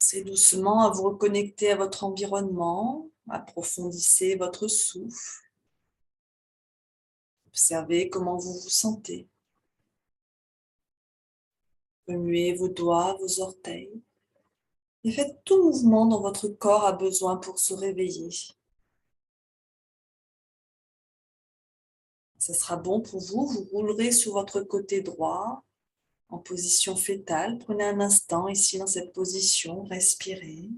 Speaker 1: Commencez doucement à vous reconnecter à votre environnement, approfondissez votre souffle, observez comment vous vous sentez. Remuez vos doigts, vos orteils et faites tout mouvement dont votre corps a besoin pour se réveiller. Ça sera bon pour vous, vous roulerez sur votre côté droit en position fétale. Prenez un instant ici dans cette position, respirez.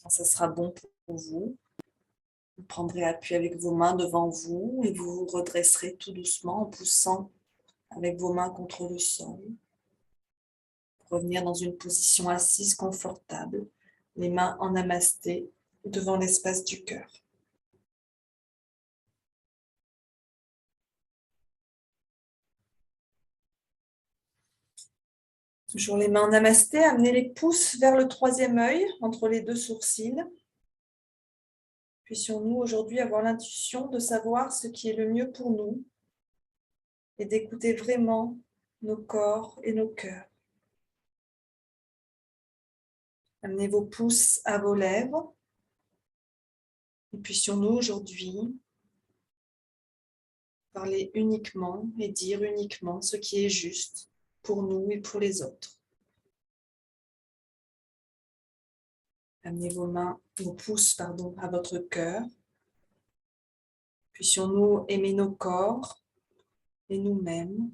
Speaker 1: Quand ça sera bon pour vous, vous prendrez appui avec vos mains devant vous et vous vous redresserez tout doucement en poussant avec vos mains contre le sol. Revenir dans une position assise confortable, les mains en namasté devant l'espace du cœur. Toujours les mains en namasté, amenez les pouces vers le troisième œil, entre les deux sourcils. Puissions-nous aujourd'hui avoir l'intuition de savoir ce qui est le mieux pour nous et d'écouter vraiment nos corps et nos cœurs. Amenez vos pouces à vos lèvres et puissions-nous aujourd'hui parler uniquement et dire uniquement ce qui est juste pour nous et pour les autres. Amenez vos pouces à votre cœur. Puissions-nous aimer nos corps et nous-mêmes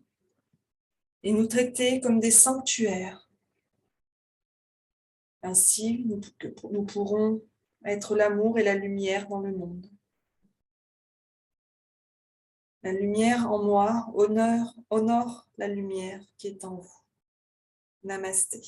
Speaker 1: et nous traiter comme des sanctuaires. Ainsi, nous pourrons être l'amour et la lumière dans le monde. La lumière en moi honore la lumière qui est en vous. Namasté.